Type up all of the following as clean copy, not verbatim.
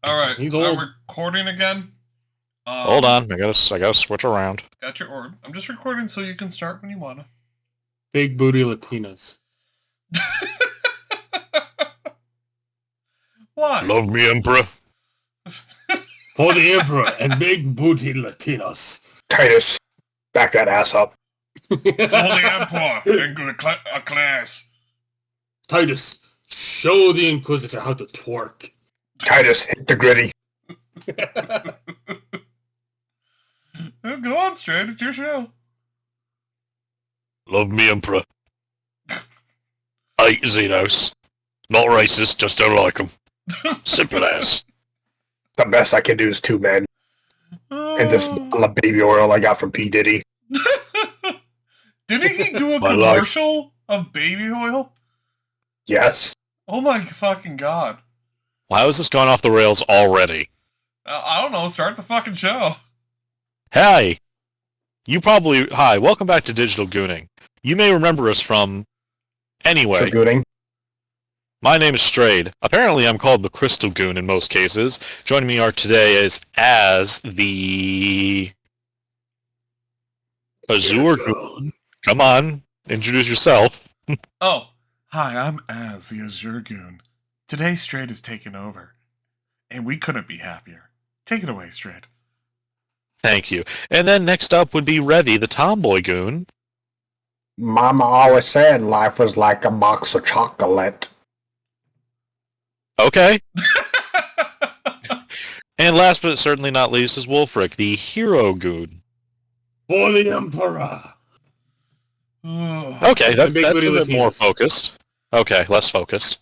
Alright, He's I'm old. recording again. Hold on, I gotta switch around. Got your orb. I'm just recording so you can start when you wanna. Big booty Latinas. Why? Love me, Emperor. For the Emperor and big booty Latinas. Titus, back that ass up. For the Emperor and a class. Titus, show the Inquisitor how to twerk. Titus, hit the gritty. Go on, Strand. It's your show. Love me, Emperor. I hate Xenos. Not racist, just don't like them. Simple as. The best I can do is 2 men. And this bottle of baby oil I got from P. Diddy. Didn't he do a My life. commercial of baby oil? Yes. Oh my fucking god. How has this gone off the rails already? I don't know. Start the fucking show. Hi! Hi, welcome back to Digital Gooning. You may remember us from... Anyway, Gooning. my name is Strayed. Apparently I'm called the Crystal Goon in most cases. Joining me today is as the... Azure Goon. Come on, introduce yourself. Oh, hi, I'm Az, the Azure Goon. Today, Straight is taking over. And we couldn't be happier. Take it away, Straight. Thank you. And then next up would be Revy, the Tomboy Goon. Mama always said life was like a box of chocolate. Okay. And last but certainly not least is Wolfric, the Hero Goon. For the Emperor. Okay, that's a Big booty bit more Latinas. focused. Okay, less focused.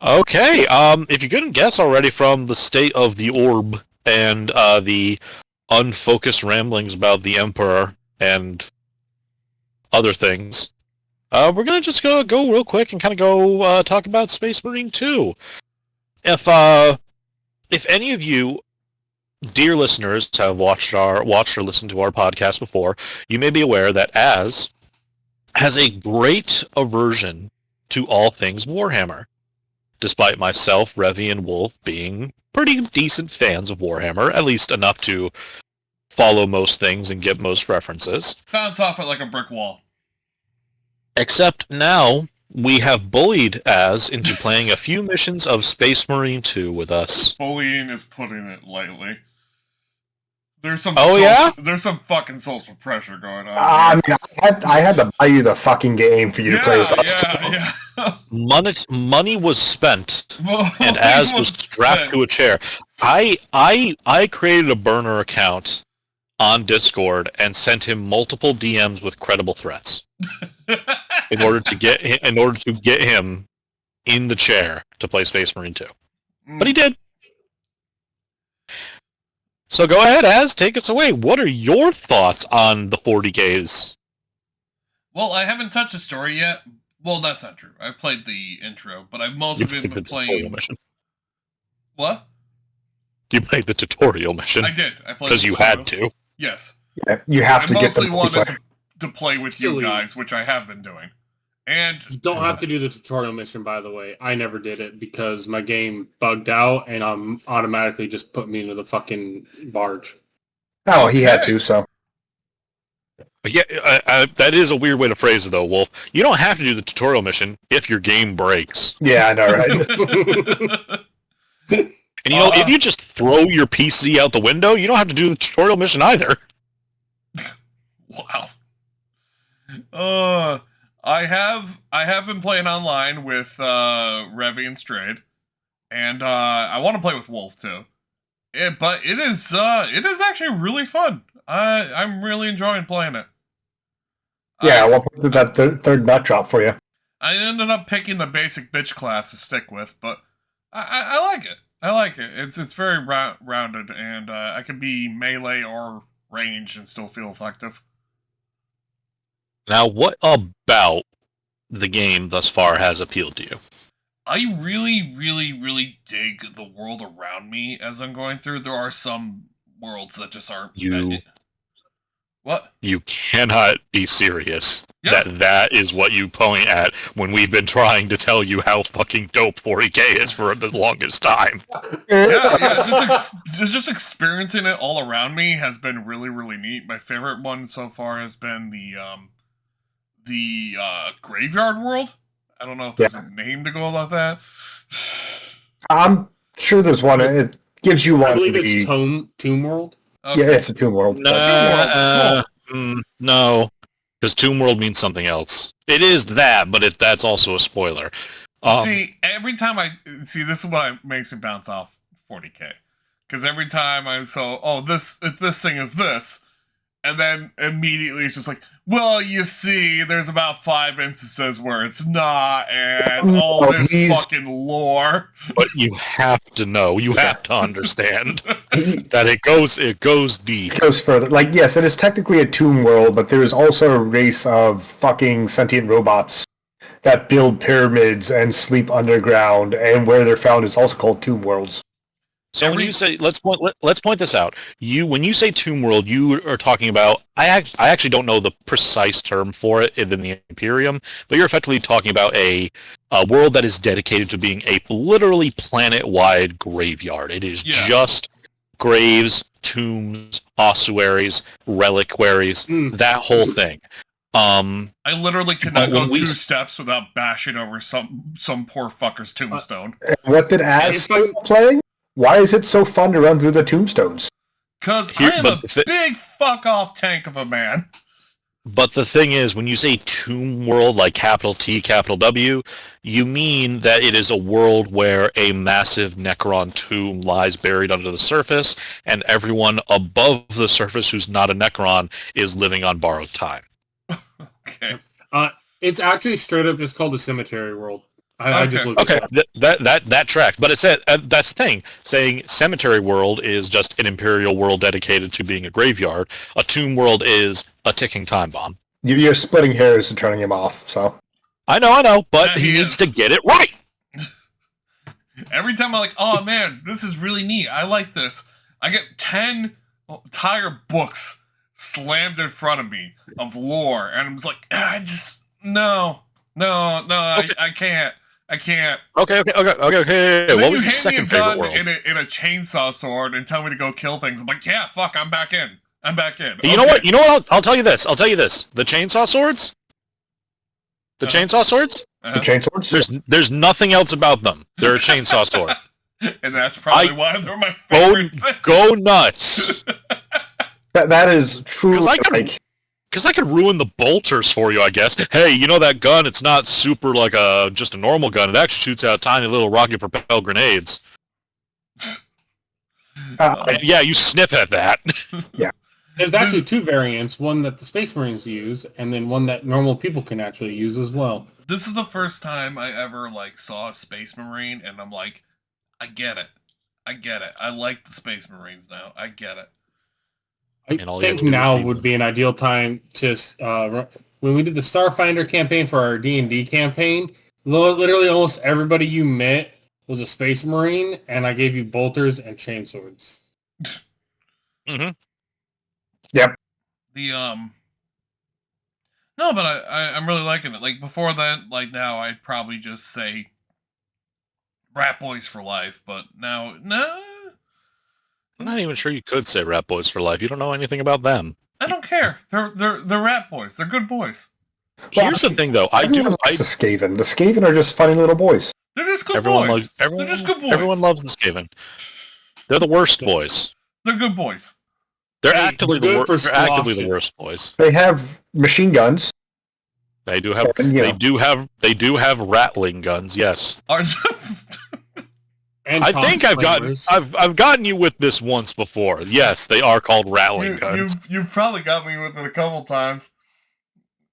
Okay, if you couldn't guess already from the state of the orb and the unfocused ramblings about the Emperor and other things, we're gonna just go real quick and kind of go talk about Space Marine 2. If any of you dear listeners have watched or listened to our podcast before, you may be aware that Az has a great aversion to all things Warhammer. Despite myself, Revy, and Wolf being pretty decent fans of Warhammer, at least enough to follow most things and get most references. Bounce off it like a brick wall. Except now, we have bullied Az into playing a few missions of Space Marine 2 with us. Bullying is putting it lightly. There's some Yeah? There's some fucking social pressure going on. I mean, I had to buy you the fucking game for you to play with us. Yeah. Money was spent, and Az was strapped to a chair. I created a burner account on Discord and sent him multiple DMs with credible threats in order to get him in the chair to play Space Marine 2. But he did. So go ahead, Az, take us away. What are your thoughts on the 40Ks? Well, I haven't touched the story yet. Well, that's not true. I played the intro, but I've mostly been tutorial playing... mission. What? You played the tutorial mission. I did. I played because you had to. Yes. Yeah, you have I to get the mostly wanted multiplayer. to play with you guys, which I have been doing. And You don't have to do the tutorial mission, by the way. I never did it because my game bugged out and automatically just put me into the fucking barge. Oh, he had to, so. Yeah, that is a weird way to phrase it, though, Wolf. You don't have to do the tutorial mission if your game breaks. Yeah, I know, right? And if you just throw your PC out the window, you don't have to do the tutorial mission either. wow. I have been playing online with Revy and Strayed, and I want to play with Wolf too. But it is actually really fun. I'm really enjoying playing it. Yeah, we'll put that third nut drop for you. I ended up picking the basic bitch class to stick with, but I like it. I like it. It's very rounded, and I can be melee or range and still feel effective. Now, what about the game thus far has appealed to you? I really, really, really dig the world around me as I'm going through. There are some worlds that just aren't... What? What? You cannot be serious. Yeah. That is what you point at when we've been trying to tell you how fucking dope 40k is for the longest time. Yeah. It's just experiencing it all around me has been really, really neat. My favorite one so far has been the graveyard world. I don't know if there's a name to go about that. I'm sure there's one. It gives you one. I believe it's Tomb World. Okay. Yeah, it's a Tomb World. No, because Tomb World means something else. It is that, but that's also a spoiler. See, every time this is what makes me bounce off 40k, because every time this thing is this, and then immediately it's just like, well, you see, there's about 5 instances where it's not, and all this fucking lore. But you have to know, you have to understand that it goes deep. It goes further. Like, yes, it is technically a tomb world, but there is also a race of fucking sentient robots that build pyramids and sleep underground, and where they're found is also called tomb worlds. So when you say let's point this out. When you say Tomb World, you are talking about I actually don't know the precise term for it in the Imperium, but you're effectively talking about a world that is dedicated to being a literally planet-wide graveyard. It is just graves, tombs, ossuaries, reliquaries, that whole thing. I literally could not go 2 steps without bashing over some poor fucker's tombstone. What did Az say playing? Why is it so fun to run through the tombstones? Because I am a big fuck-off tank of a man. But the thing is, when you say Tomb World, like capital T, capital W, you mean that it is a world where a massive Necron tomb lies buried under the surface, and everyone above the surface who's not a Necron is living on borrowed time. Okay. It's actually straight up just called the Cemetery World. I just looked okay. at That tracks. But it said that's the thing. Saying Cemetery World is just an Imperial world dedicated to being a graveyard. A Tomb World is a ticking time bomb. You're splitting hairs and turning him off. So I know, but he needs to get it right. Every time I'm like, oh man, this is really neat. I like this. I get 10 entire books slammed in front of me of lore, and I'm just like, no, Okay. I can't. Okay. And What then was you your hand second me a favorite gun world? in a chainsaw sword and tell me to go kill things. I'm like, yeah, fuck, I'm back in. You know what? I'll tell you this. The chainsaw swords. The chainsaw swords. the chainswords. There's nothing else about them. They're a chainsaw sword. And that's probably why they're my favorite. Go nuts. That is truly Because I could ruin the bolters for you, I guess. Hey, you know that gun? It's not super like just a normal gun. It actually shoots out tiny little rocket-propelled grenades. Yeah, you snip at that. Yeah. There's actually 2 variants, one that the Space Marines use, and then one that normal people can actually use as well. This is the first time I ever saw a Space Marine, and I'm like, I get it. I like the Space Marines now. I get it. I think now would be an ideal time to, when we did the Starfinder campaign for our D&D campaign, literally almost everybody you met was a Space Marine, and I gave you bolters and chainswords. Mm-hmm. Yep. No, but I'm really liking it. Like, before that, now, I'd probably just say Rat Boys for life, but now, no. I'm not even sure you could say Rat Boys for life. You don't know anything about them. I don't care. They're Rat Boys. They're good boys. Here's the thing, though. The Skaven. The Skaven are just funny little boys. They're just good boys. They're just good boys. Everyone loves the Skaven. They're the worst boys. They're good boys. They're actively the worst boys. They have machine guns. They do have. They do have rattling guns. Yes. I think I've gotten you with this once before. Yes, they are called rattling guns. You've probably got me with it a couple times.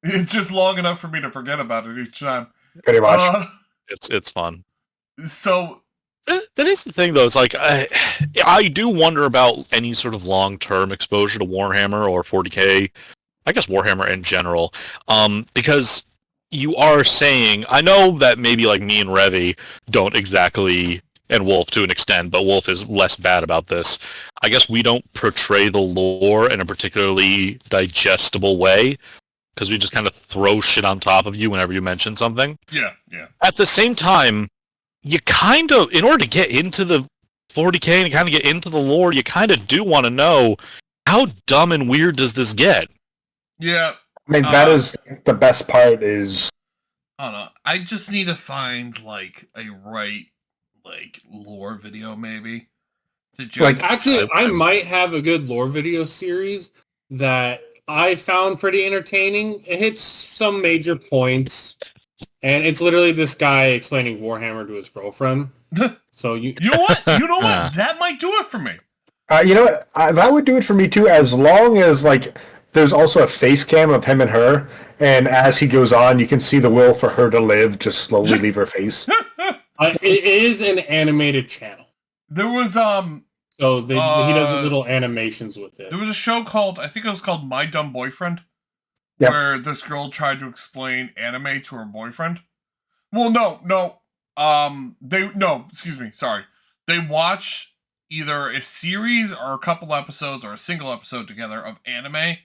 It's just long enough for me to forget about it each time. Pretty much. It's fun. So that is the thing, though. It's like I do wonder about any sort of long-term exposure to Warhammer or 40k. I guess Warhammer in general, because you are saying, I know that maybe like me and Revy don't exactly and Wolf to an extent, but Wolf is less bad about this. I guess we don't portray the lore in a particularly digestible way, because we just kind of throw shit on top of you whenever you mention something. Yeah. At the same time, you kind of, in order to get into the 40K and kind of get into the lore, you kind of do want to know, how dumb and weird does this get? Yeah. I mean, that is the best part is... I don't know. I just need to find, like, a right, like, lore video, maybe. To just... Like, actually, I might have a good lore video series that I found pretty entertaining. It hits some major points, and it's literally this guy explaining Warhammer to his girlfriend. So you know what? That might do it for me. You know what? That would do it for me, too, as long as, like... There's also a face cam of him and her, and as he goes on, you can see the will for her to live just slowly leave her face. It is an animated channel. There was so he does little animations with it. There was a show called, I think it was called My Dumb Boyfriend, where this girl tried to explain anime to her boyfriend. Well, sorry. They watch either a series or a couple episodes or a single episode together of anime.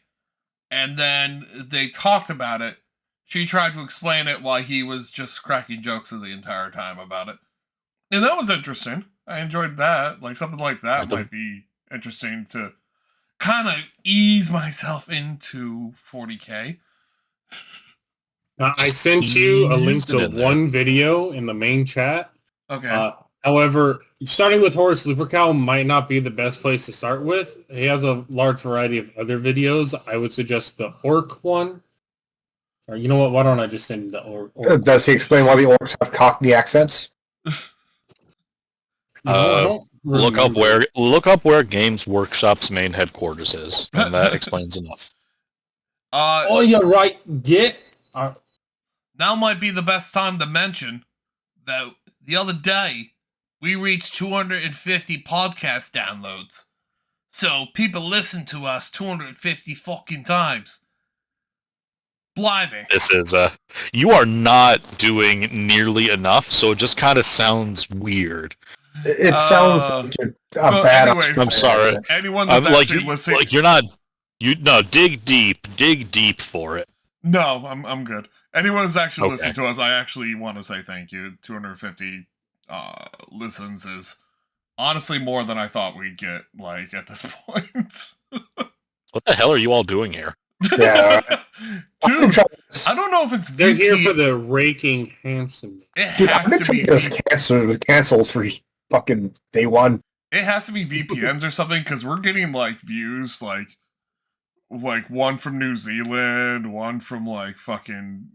And then they talked about it. She tried to explain it while he was just cracking jokes the entire time about it. And that was interesting. I enjoyed that. Like, something like that might be interesting to kind of ease myself into 40K. I sent you a link to one video in the main chat. Okay. However, starting with Horus Lupercal might not be the best place to start with. He has a large variety of other videos. I would suggest the Orc one. Or you know what? Why don't I just send the Orc? Does he explain why the orcs have Cockney accents? Look up where Games Workshop's main headquarters is, and that explains enough. You're right. Now might be the best time to mention that the other day we reached 250 podcast downloads. So people listen to us 250 fucking times. Blimey. This is, you are not doing nearly enough, so it just kind of sounds weird. It sounds like a bad... Anyways, I'm sorry. Anyone that's actually listening... Like, you're not... dig deep for it. No, I'm good. Anyone who's actually listening to us, I actually want to say thank you. 250 listens is honestly more than I thought we'd get, like, at this point. What the hell are you all doing here? Yeah. Dude, I don't know if it's They're here for the raking Hanson. Dude, I'm gonna try to get us canceled for fucking day one. It has to be VPNs or something, because we're getting, like, views, like one from New Zealand, one from, like, fucking...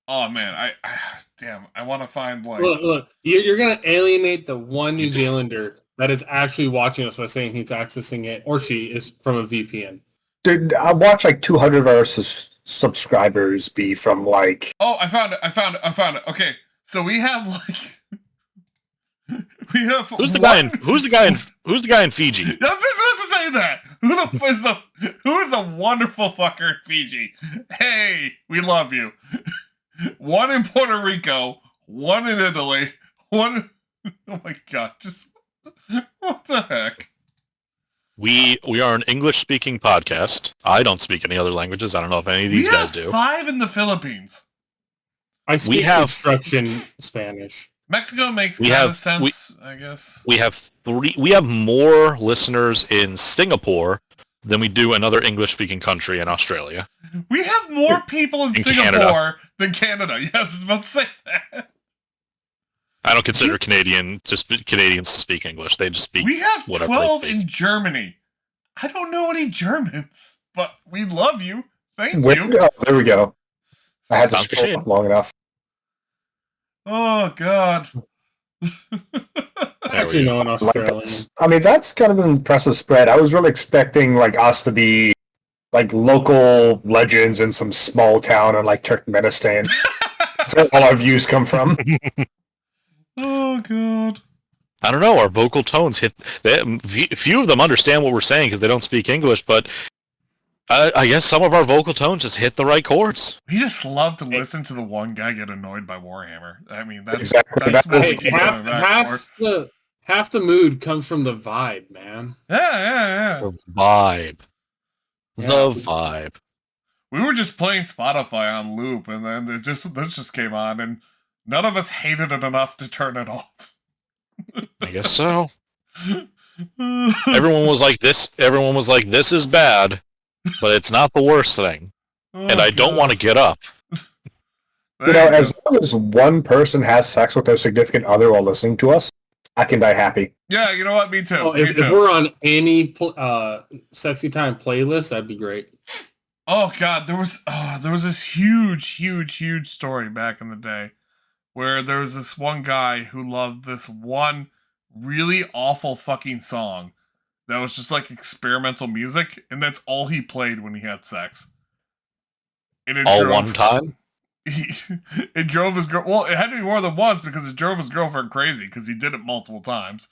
Oh, man, I want to find, like... Look, you're going to alienate the one New Zealander that is actually watching us by saying he's accessing it, or she is from a VPN. Dude, I watch, like, 200 of our subscribers be from, like... Oh, I found it. Okay, so we have, like... Who's the guy in Fiji? I was just supposed to say that. Who is a wonderful fucker in Fiji? Hey, we love you. One in Puerto Rico, one in Italy, one. Oh my god! Just what the heck? We are an English-speaking podcast. I don't speak any other languages. I don't know if any of these guys do. 5 in the Philippines. I speak construction Spanish. Mexico makes kind of sense, I guess. We have 3. We have more listeners in Singapore than we do another English-speaking country in Australia. We have more people in Singapore than Canada. Yes, I was about to say that. I don't consider Canadians to speak English. They just speak. We have whatever 12 in Germany. I don't know any Germans, but we love you. Thank you. Oh, there we go. I had to scroll up long enough. Oh god. Actually, no, in Australia. I mean, that's kind of an impressive spread. I was really expecting like us to be like local legends in some small town in like Turkmenistan. That's where all our views come from. Oh god. I don't know. Our vocal tones hit. Few of them understand what we're saying because they don't speak English, but I guess some of our vocal tones just hit the right chords. We just love to listen to the one guy get annoyed by Warhammer. I mean, that's exactly. what we keep coming back for. half the mood comes from the vibe, man. Yeah. The vibe. Yeah. The vibe. We were just playing Spotify on loop, and then this just came on, and none of us hated it enough to turn it off. I guess so. Everyone was like, this is bad, but it's not the worst thing. And I don't want to get up. As long as one person has sex with their significant other while listening to us, I can die happy. Yeah, you know what? Me too. Oh, if we're on any sexy time playlist, that'd be great. Oh god, there was this huge story back in the day where there was this one guy who loved this one really awful fucking song that was just like experimental music, and that's all he played when he had sex. And it all one time? It drove his girl. Well, it had to be more than once because it drove his girlfriend crazy because he did it multiple times.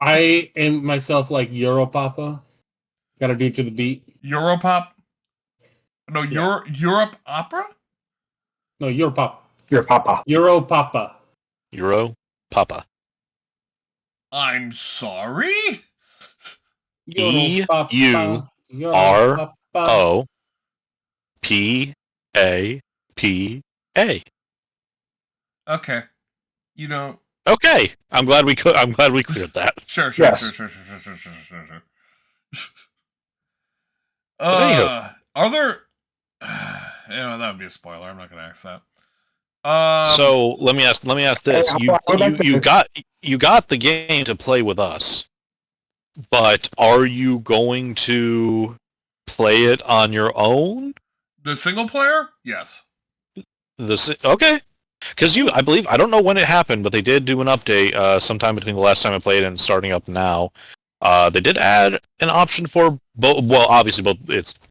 I am myself like Europapa. Gotta do to the beat. Europop? No, yeah. Europe opera? No, Europop. Europapa. Europapa. Europapa. I'm sorry? EUROPAPA. Okay. Okay. I'm glad we cleared that. Sure. Are there that would be a spoiler. I'm not gonna ask that. So let me ask this. You got the game to play with us, but are you going to play it on your own? The single player? Yes. Okay. Because I don't know when it happened, but they did do an update sometime between the last time I played and starting up now. They did add an option for both. Well, obviously,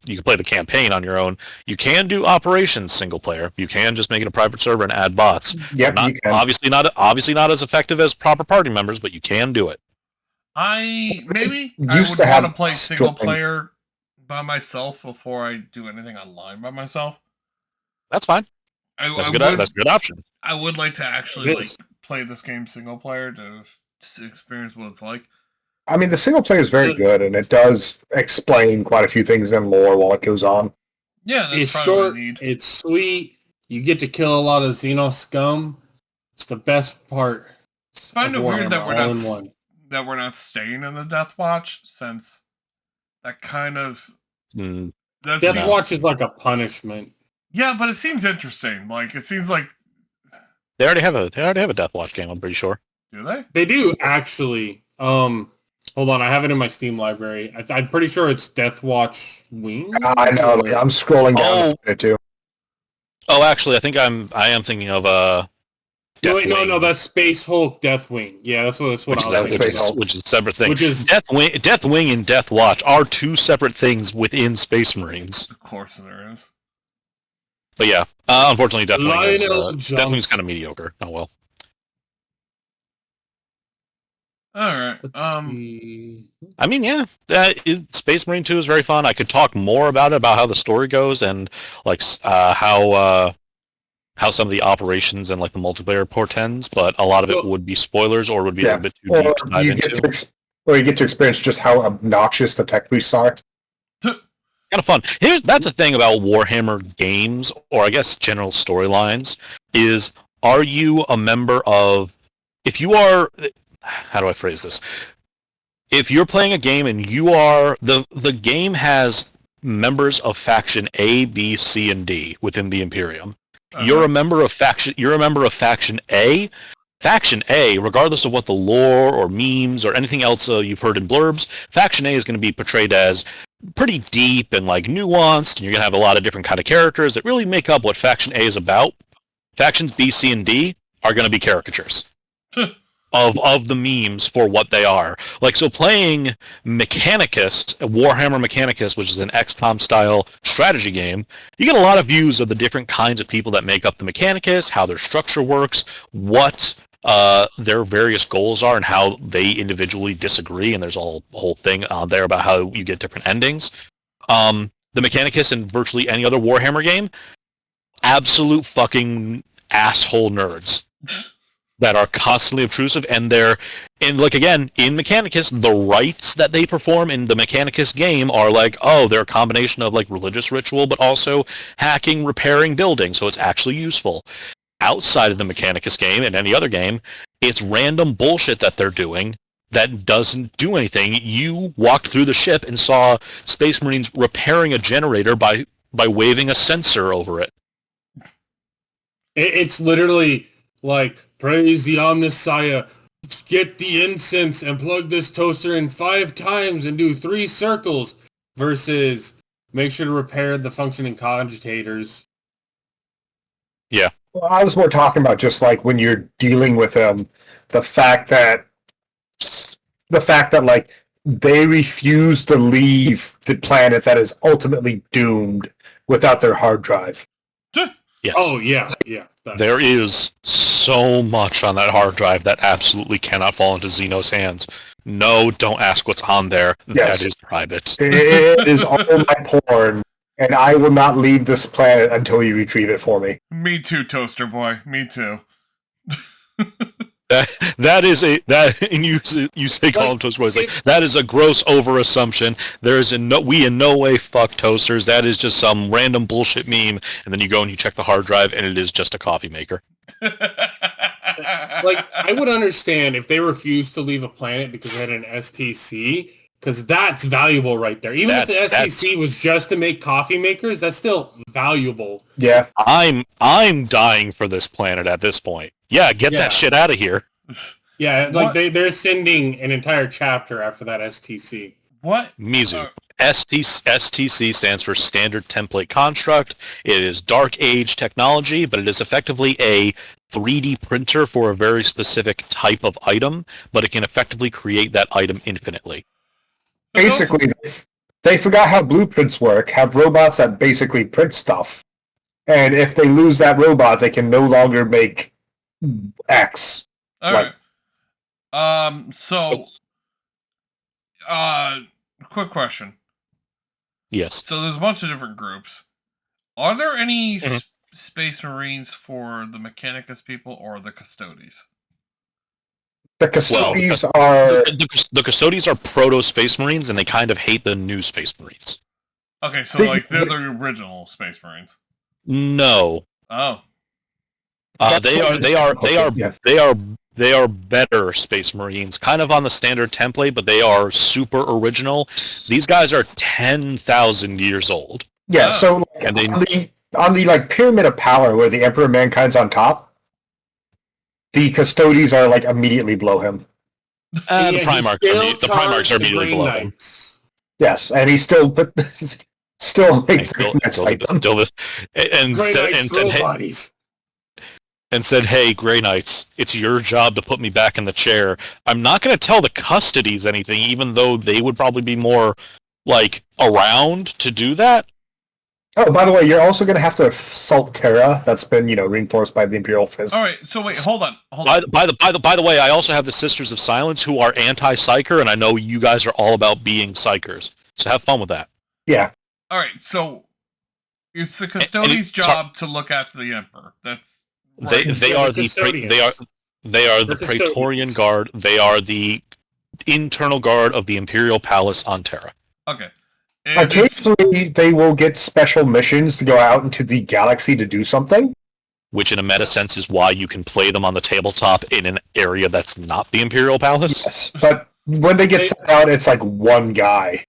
you can play the campaign on your own. You can do operations single player. You can just make it a private server and add bots. Yep, you can. Obviously not as effective as proper party members, but you can do it. I would want to play single player by myself before I do anything online by myself. That's fine. That's a good option. I would like to actually play this game single player to experience what it's like. I mean, the single player is very good, and it does explain quite a few things in lore while it goes on. Yeah, that's it's short. It's sweet. You get to kill a lot of Xeno scum. It's the best part. I find it weird that we're not staying in the Death Watch, since that kind of Death Watch is like a punishment. Yeah, but it seems interesting. Like it seems like they already have a Death Watch game. I'm pretty sure. Do they? They do actually. Hold on, I have it in my Steam library. I'm pretty sure it's Death Watch Wing. I know. I'm scrolling down it too. Oh, actually, I am thinking of No, that's Space Hulk Deathwing. Yeah, that's what I was thinking. Which is a separate thing. Deathwing and Death Watch are two separate things within Space Marines. Of course there is. But yeah, unfortunately, Deathwing's kind of mediocre. Oh well. All right. I mean, yeah, Space Marine 2 is very fun. I could talk more about it, about how the story goes, and like how some of the operations and like the multiplayer portends. But a lot of it would be spoilers, or would be a bit too deep to dive into. Or you get to experience just how obnoxious the tech priests are. Kind of fun. That's the thing about Warhammer games, or I guess general storylines, is are you a member of? If you are. How do I phrase this? If you're playing a game and you are the game has members of faction A, B, C, and D within the Imperium. You're a member of faction A. Faction A, regardless of what the lore or memes or anything else you've heard in blurbs, Faction A is going to be portrayed as pretty deep and like nuanced, and you're going to have a lot of different kind of characters that really make up what Faction A is about. Factions B, C, and D are going to be caricatures. Of the memes for what they are. Like, so playing Mechanicus, Warhammer Mechanicus, which is an XCOM style strategy game, you get a lot of views of the different kinds of people that make up the Mechanicus, how their structure works, what their various goals are, and how they individually disagree, and there's a whole thing there about how you get different endings. The Mechanicus in virtually any other Warhammer game, absolute fucking asshole nerds. that are constantly obtrusive, and like again, in Mechanicus, the rites that they perform in the Mechanicus game are like, they're a combination of like religious ritual, but also hacking, repairing, building, so it's actually useful. Outside of the Mechanicus game and any other game, it's random bullshit that they're doing that doesn't do anything. You walked through the ship and saw Space Marines repairing a generator by waving a sensor over it. It's literally like, praise the Omnissiah, get the incense and plug this toaster in 5 times and do 3 circles, versus make sure to repair the functioning cogitators. Yeah. Well, I was more talking about just like when you're dealing with the fact that like they refuse to leave the planet that is ultimately doomed without their hard drive. Yes. Oh yeah. There is so much on that hard drive that absolutely cannot fall into Xeno's hands. No, don't ask what's on there. Yes. That is private. It is all my porn, and I will not leave this planet until you retrieve it for me. Me too, Toaster Boy. Me too. That is and you say call him Toaster Boy. It's like, that is a gross overassumption. We in no way fuck toasters. That is just some random bullshit meme, and then you go and you check the hard drive, and it is just a coffee maker. Like, I would understand if they refused to leave a planet because they had an STC, because that's valuable right there. Even if the STC was just to make coffee makers, that's still valuable. Yeah. I'm dying for this planet at this point. Yeah, get that shit out of here. Yeah, like they're sending an entire chapter after that STC. What? Mizu. STC stands for Standard Template Construct. It is Dark Age technology, but it is effectively a 3D printer for a very specific type of item, but it can effectively create that item infinitely. Basically, they forgot how blueprints work, have robots that basically print stuff. And if they lose that robot, they can no longer make X. Alright. Quick question. Yes. So there's a bunch of different groups. Are there any Space Marines for the Mechanicus people or the Custodes? The Custodes are... The Custodes are proto-Space Marines, and they kind of hate the new Space Marines. Okay, so they're the original Space Marines. No. Oh. They are better Space Marines, kind of on the standard template, but they are super original. These guys are 10,000 years old. Yeah, so on the like Pyramid of Power, where the Emperor Mankind's on top, the Custodes are like immediately below him. The Primarchs are immediately below him. Yes, and he still makes and said, "Hey, Grey Knights, it's your job to put me back in the chair. I'm not going to tell the Custodes anything, even though they would probably be more like around to do that." Oh, by the way, you're also going to have to assault Terra. That's been, reinforced by the Imperial Fist. All right, so wait, hold on. By the way, I also have the Sisters of Silence, who are anti-psyker, and I know you guys are all about being psychers. So have fun with that. Yeah. All right, so it's the Custodes' job to look after the Emperor. That's right. They are the Praetorian Guard. They are the internal guard of the Imperial Palace on Terra. Okay. Occasionally, they will get special missions to go out into the galaxy to do something. Which, in a meta sense, is why you can play them on the tabletop in an area that's not the Imperial Palace. Yes, but when they get sent out, it's like one guy.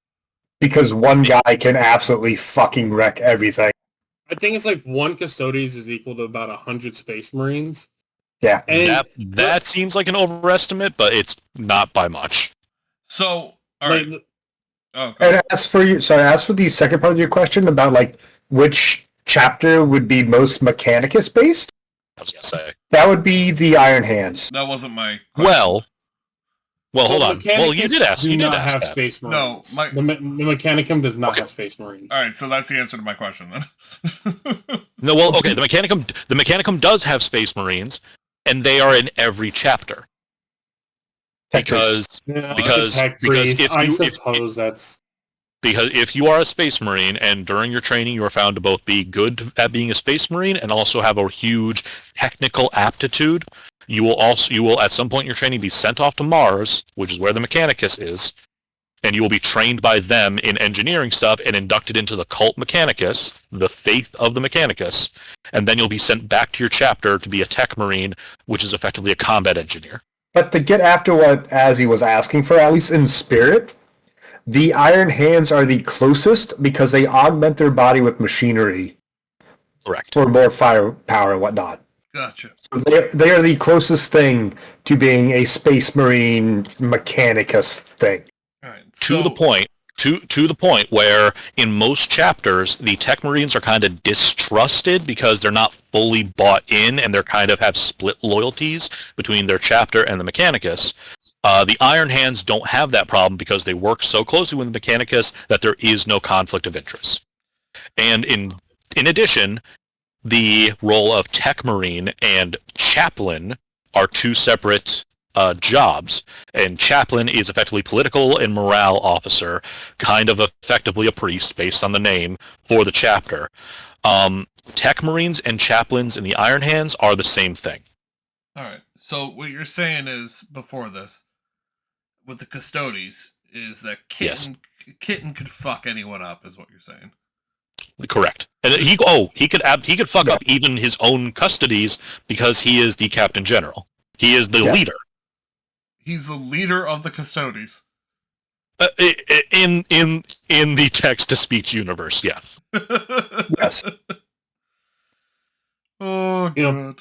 Because one guy can absolutely fucking wreck everything. I think it's like one Custodes is equal to about 100 Space Marines. Yeah. And that seems like an overestimate, but it's not by much. So, all right. And as for the second part of your question about like which chapter would be most Mechanicus based, I was gonna say that would be the Iron Hands. That wasn't my question. Well, hold on. Well, you did ask. Do You did not ask have that. Space Marines. No, the Mechanicum does not have Space Marines. All right, so that's the answer to my question then. No, well, okay. The Mechanicum does have Space Marines, and they are in every chapter. Because I suppose that's... Because if you are a Space Marine and during your training you are found to both be good at being a Space Marine and also have a huge technical aptitude, you will at some point in your training be sent off to Mars, which is where the Mechanicus is, and you will be trained by them in engineering stuff and inducted into the Cult Mechanicus, the faith of the Mechanicus, and then you'll be sent back to your chapter to be a Tech Marine, which is effectively a combat engineer. But to get after what Azzy was asking for, at least in spirit, the Iron Hands are the closest because they augment their body with machinery. Correct. For more firepower and whatnot. Gotcha. So they are the closest thing to being a Space Marine Mechanicus thing. All right. To the point where in most chapters the Tech Marines are kind of distrusted because they're not fully bought in and they're kind of have split loyalties between their chapter and the Mechanicus. The Iron Hands don't have that problem because they work so closely with the Mechanicus that there is no conflict of interest. And in addition, the role of Tech Marine and Chaplain are two separate jobs. And Chaplain is effectively political and morale officer, kind of effectively a priest based on the name for the chapter. Tech Marines and Chaplains in the Iron Hands are the same thing. All right. So what you're saying is, before this, with the Custodes, is that Kitten could fuck anyone up, is what you're saying. Correct. And he could fuck up even his own custodies because he is the Captain General. He is the leader. He's the leader of the Custodes. In the text-to-speech universe, yeah. Yes. Oh, God.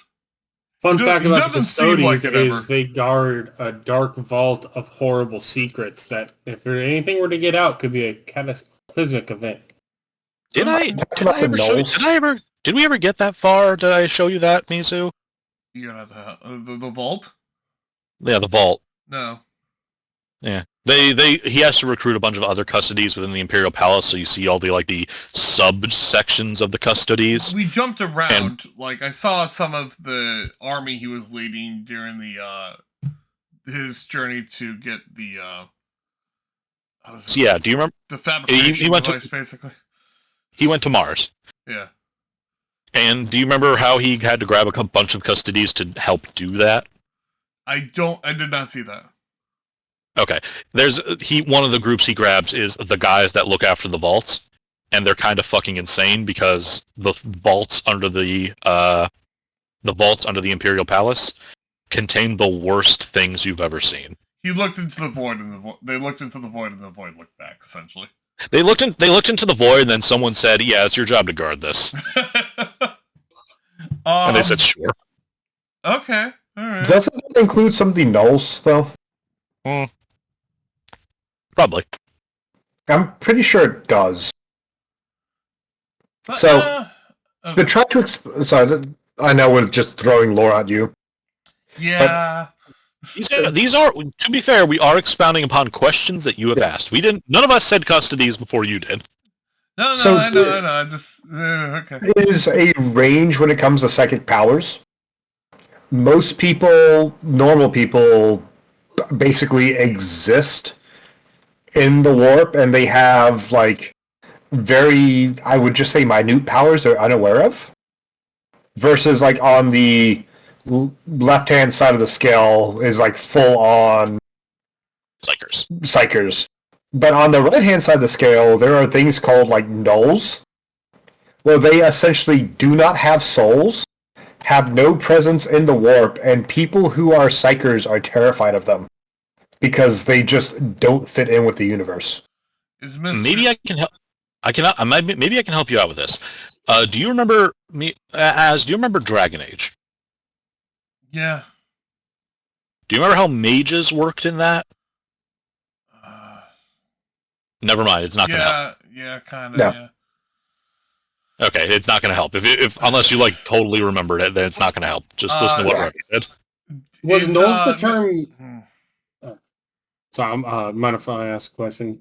Fun fact about the Custodes like is they guard a dark vault of horrible secrets that, if anything were to get out, could be a cataclysmic event. Did we ever get that far? Did I show you that, Mizu? You don't have the vault? Yeah, the vault. No. Yeah. He has to recruit a bunch of other custodies within the Imperial Palace, so you see all the subsections of the custodies. We jumped around. I saw some of the army he was leading during his journey to get the do you remember the fabrication device, basically? He went to Mars. Yeah. And do you remember how he had to grab a bunch of custodies to help do that? I did not see that. Okay. One of the groups he grabs is the guys that look after the vaults, and they're kind of fucking insane because the vaults under the Imperial Palace contain the worst things you've ever seen. He looked into the void, and they looked into the void, and the void looked back. Essentially, they looked into the void, and then someone said, "Yeah, it's your job to guard this." And they said, "Sure." Okay, all right. Doesn't it include some of the nulls, though? Probably. I'm pretty sure it does. So, to try to sorry, I know we're just throwing lore at you. Yeah. These are, to be fair, we are expounding upon questions that you have asked. None of us said custodies before you did. No, so I know. I just okay. It is a range when it comes to psychic powers. Most people, normal people, basically exist in the warp, and they have very, I would just say, minute powers they're unaware of. Versus on the left-hand side of the scale is full-on psychers. But on the right-hand side of the scale, there are things called nulls, where they essentially do not have souls, have no presence in the warp, and people who are psychers are terrified of them because they just don't fit in with the universe. Maybe I can help. Maybe I can help you out with this. Do you remember Do you remember Dragon Age? Yeah. Do you remember how mages worked in that? Never mind. It's not going to help. Yeah, kind of. No. Yeah. Okay, it's not going to help. If unless you totally remembered it, then it's not going to help. Just listen to what Rocky said. Was nulls the term? So I'm mind if I ask a question?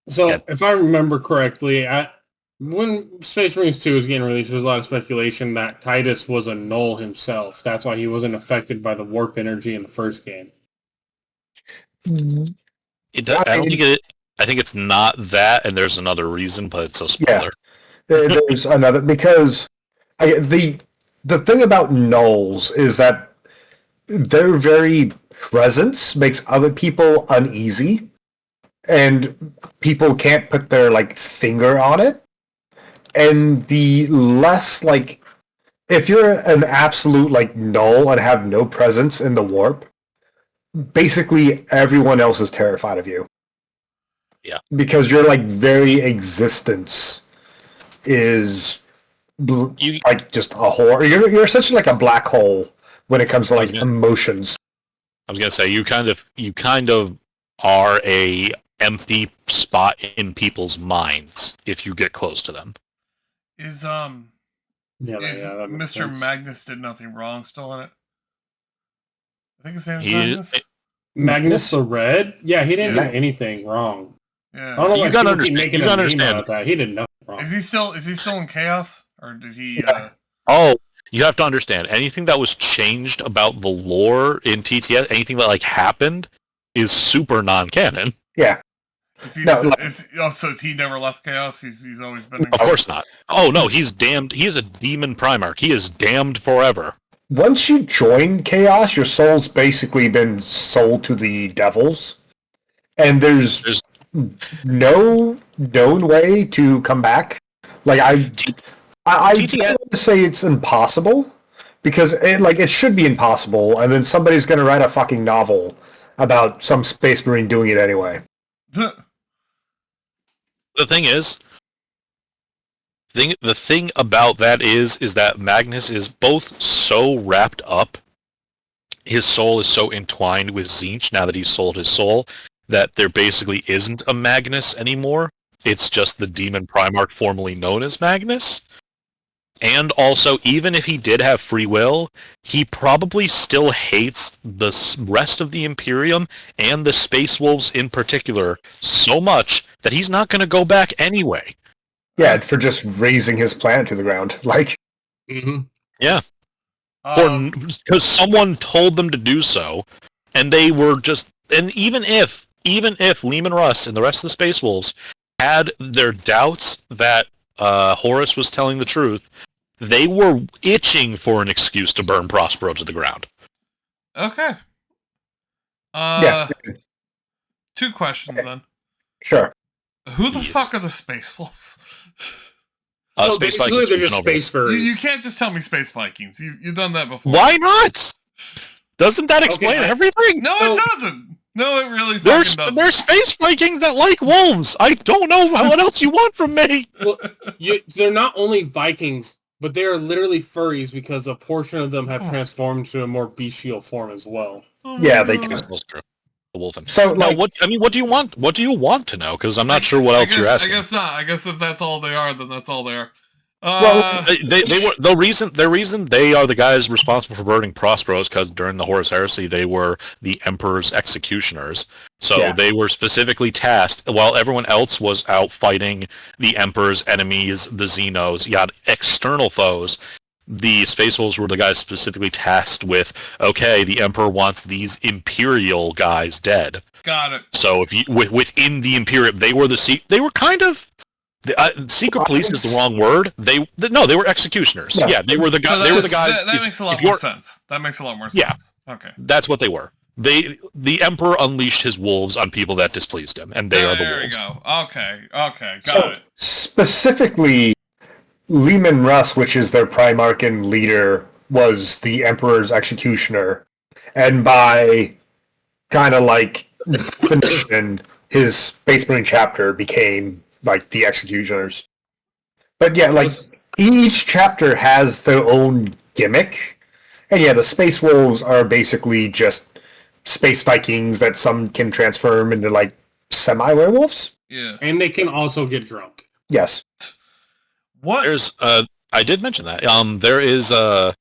So if I remember correctly, when Space Marines 2 was getting released, there was a lot of speculation that Titus was a null himself. That's why he wasn't affected by the warp energy in the first game. I don't I think it's not that, and there's another reason, but it's a spoiler. There's another, because the thing about gnolls is that their very presence makes other people uneasy, and people can't put their finger on it. And the less if you're an absolute gnoll and have no presence in the warp, basically everyone else is terrified of you. Yeah. Because your very existence is just a horror. You're essentially like a black hole when it comes to emotions. I was gonna say you kind of are a empty spot in people's minds if you get close to them. Is that Mr. makes sense. Magnus did nothing wrong still in it? I think his name is Magnus. Magnus the Red? Yeah, he didn't do anything wrong. Yeah. I don't know You why gotta people keep understand- making you a gotta meme understand. about that. He did nothing wrong. Is he still in chaos, or did he? Oh, you have to understand. Anything that was changed about the lore in TTS, anything that happened, is super non-canon. Yeah. Is he No, so he never left chaos. He's always been. In Of course not. Oh no, he's damned. He is a demon Primarch. He is damned forever. Once you join chaos, your soul's basically been sold to the devils, and there's no known way to come back. I don't want to say it's impossible, because it should be impossible, and then somebody's going to write a fucking novel about some space marine doing it anyway. The thing is, the thing about that is that Magnus is both so wrapped up, his soul is so entwined with Tzeentch now that he's sold his soul, that there basically isn't a Magnus anymore. It's just the demon Primarch formerly known as Magnus. And also, even if he did have free will, he probably still hates the rest of the Imperium and the Space Wolves in particular so much that he's not going to go back anyway. Yeah, for just raising his planet to the ground. Yeah. Because someone told them to do so, and they were just... And even if Leman Russ and the rest of the Space Wolves had their doubts that Horus was telling the truth, they were itching for an excuse to burn Prospero to the ground. Okay. Yeah. 2 questions then. Sure. Who the fuck are the Space Wolves? Space basically, Vikings, they're just space furries. You can't just tell me Space Vikings. You've done that before. Why not? Doesn't that explain everything? No, it doesn't. No, it really fucking doesn't. They're Space Vikings that like wolves. I don't know what else you want from me. Well, they're not only Vikings, but they are literally furries because a portion of them have transformed to a more bestial form as well. Yeah, they can. That's true. The wolfen. So, now, what do you want? What do you want to know? Because I'm not sure what else you're asking. I guess not. I guess if that's all they are, then that's all they are. Well, they were the reason they are the guys responsible for burning Prospero is because during the Horus Heresy they were the Emperor's executioners. So they were specifically tasked while everyone else was out fighting the Emperor's enemies, the Xenos, external foes. The Space Wolves were the guys specifically tasked with, okay, the Emperor wants these Imperial guys dead. Got it. So if you within the Imperium, they were kind of. Secret police is the wrong word. They were executioners. Yeah, they were the guys. They were the guys. That makes a lot more sense. That makes a lot more sense. Yeah. Okay. That's what they were. The Emperor unleashed his wolves on people that displeased him, and they are the wolves. There you go. Okay. Got it. Specifically, Leman Russ, which is their Primarch and leader, was the Emperor's executioner, and by kind of definition, his Space Marine chapter became the executioners. But each chapter has their own gimmick. And the Space Wolves are basically just space Vikings that some can transform into semi-werewolves. Yeah. And they can also get drunk. Yes. What? There's I did mention that. There is so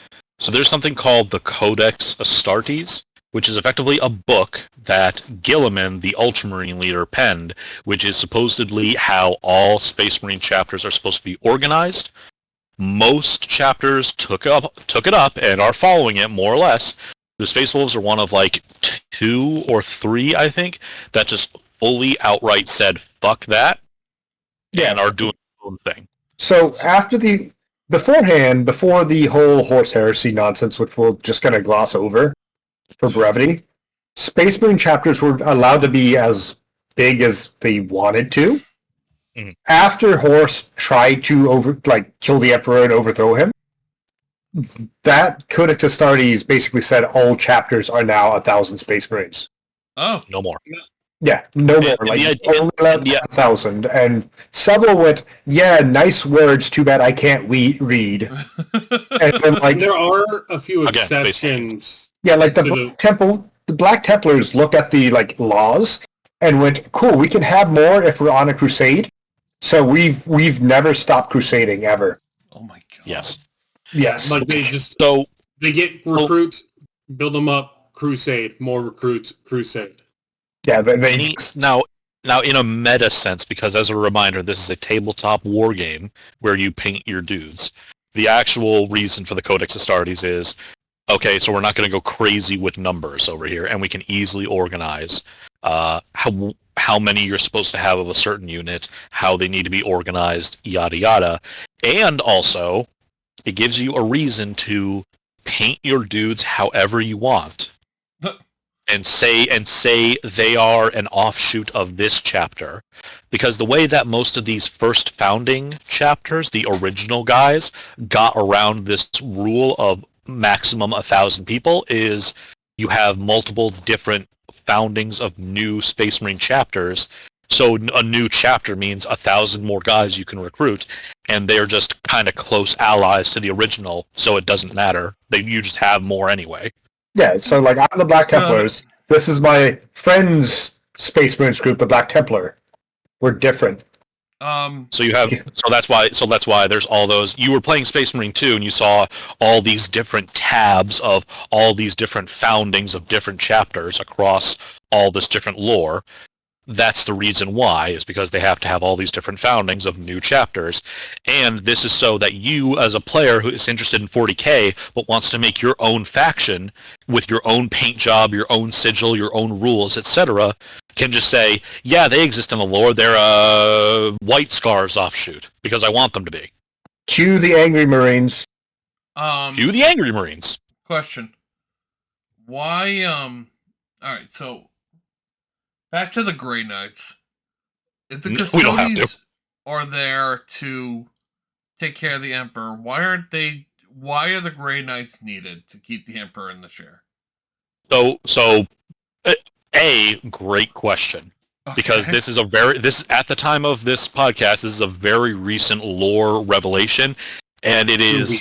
there's something called the Codex Astartes, which is effectively a book that Gilliman, the Ultramarine leader, penned, which is supposedly how all Space Marine chapters are supposed to be organized. Most chapters took it up and are following it, more or less. The Space Wolves are one of 2 or 3, I think, that just fully outright said "fuck that" and are doing their own thing. So beforehand, before the whole horse heresy nonsense, which we're just going to gloss over for brevity, Space Marine chapters were allowed to be as big as they wanted to. Mm-hmm. After Horse tried to kill the Emperor and overthrow him, that Codex Astartes basically said all chapters are now 1,000 Space Marines. Oh, no more. Yeah, no more. Only 1,000. And several went, yeah, nice words, too bad I can't read. And then, there are a few exceptions. Yeah, the Black Templars looked at the laws and went, cool, we can have more if we're on a crusade. So we've never stopped crusading ever. Oh my god. Yes. Yes. They get recruits, build them up, crusade, more recruits, crusade. Yeah, now in a meta sense, because as a reminder, this is a tabletop war game where you paint your dudes. The actual reason for the Codex Astartes is, okay, so we're not going to go crazy with numbers over here, and we can easily organize how many you're supposed to have of a certain unit, how they need to be organized, yada yada, and also it gives you a reason to paint your dudes however you want. And say they are an offshoot of this chapter. Because the way that most of these first founding chapters, the original guys, got around this rule of maximum 1,000 people is you have multiple different foundings of new Space Marine chapters. So a new chapter means 1,000 more guys you can recruit, and they're just kind of close allies to the original, so it doesn't matter. You just have more anyway. Yeah, so I'm the Black Templars. This is my friend's Space Marines group, the Black Templar. We're different. So that's why there's all those. You were playing Space Marine 2 and you saw all these different tabs of all these different foundings of different chapters across all this different lore. That's the reason why, is because they have to have all these different foundings of new chapters. And this is so that you, as a player who is interested in 40k, but wants to make your own faction with your own paint job, your own sigil, your own rules, etc., can just say, yeah, they exist in the lore, they're a White Scars offshoot, because I want them to be. Cue the Angry Marines. Cue the Angry Marines. Question. Why, alright, so back to the Grey Knights. If the custodians are there to take care of the Emperor, why are the Grey Knights needed to keep the Emperor in the chair? So great question. Okay. Because this is at the time of this podcast, this is a very recent lore revelation, and it is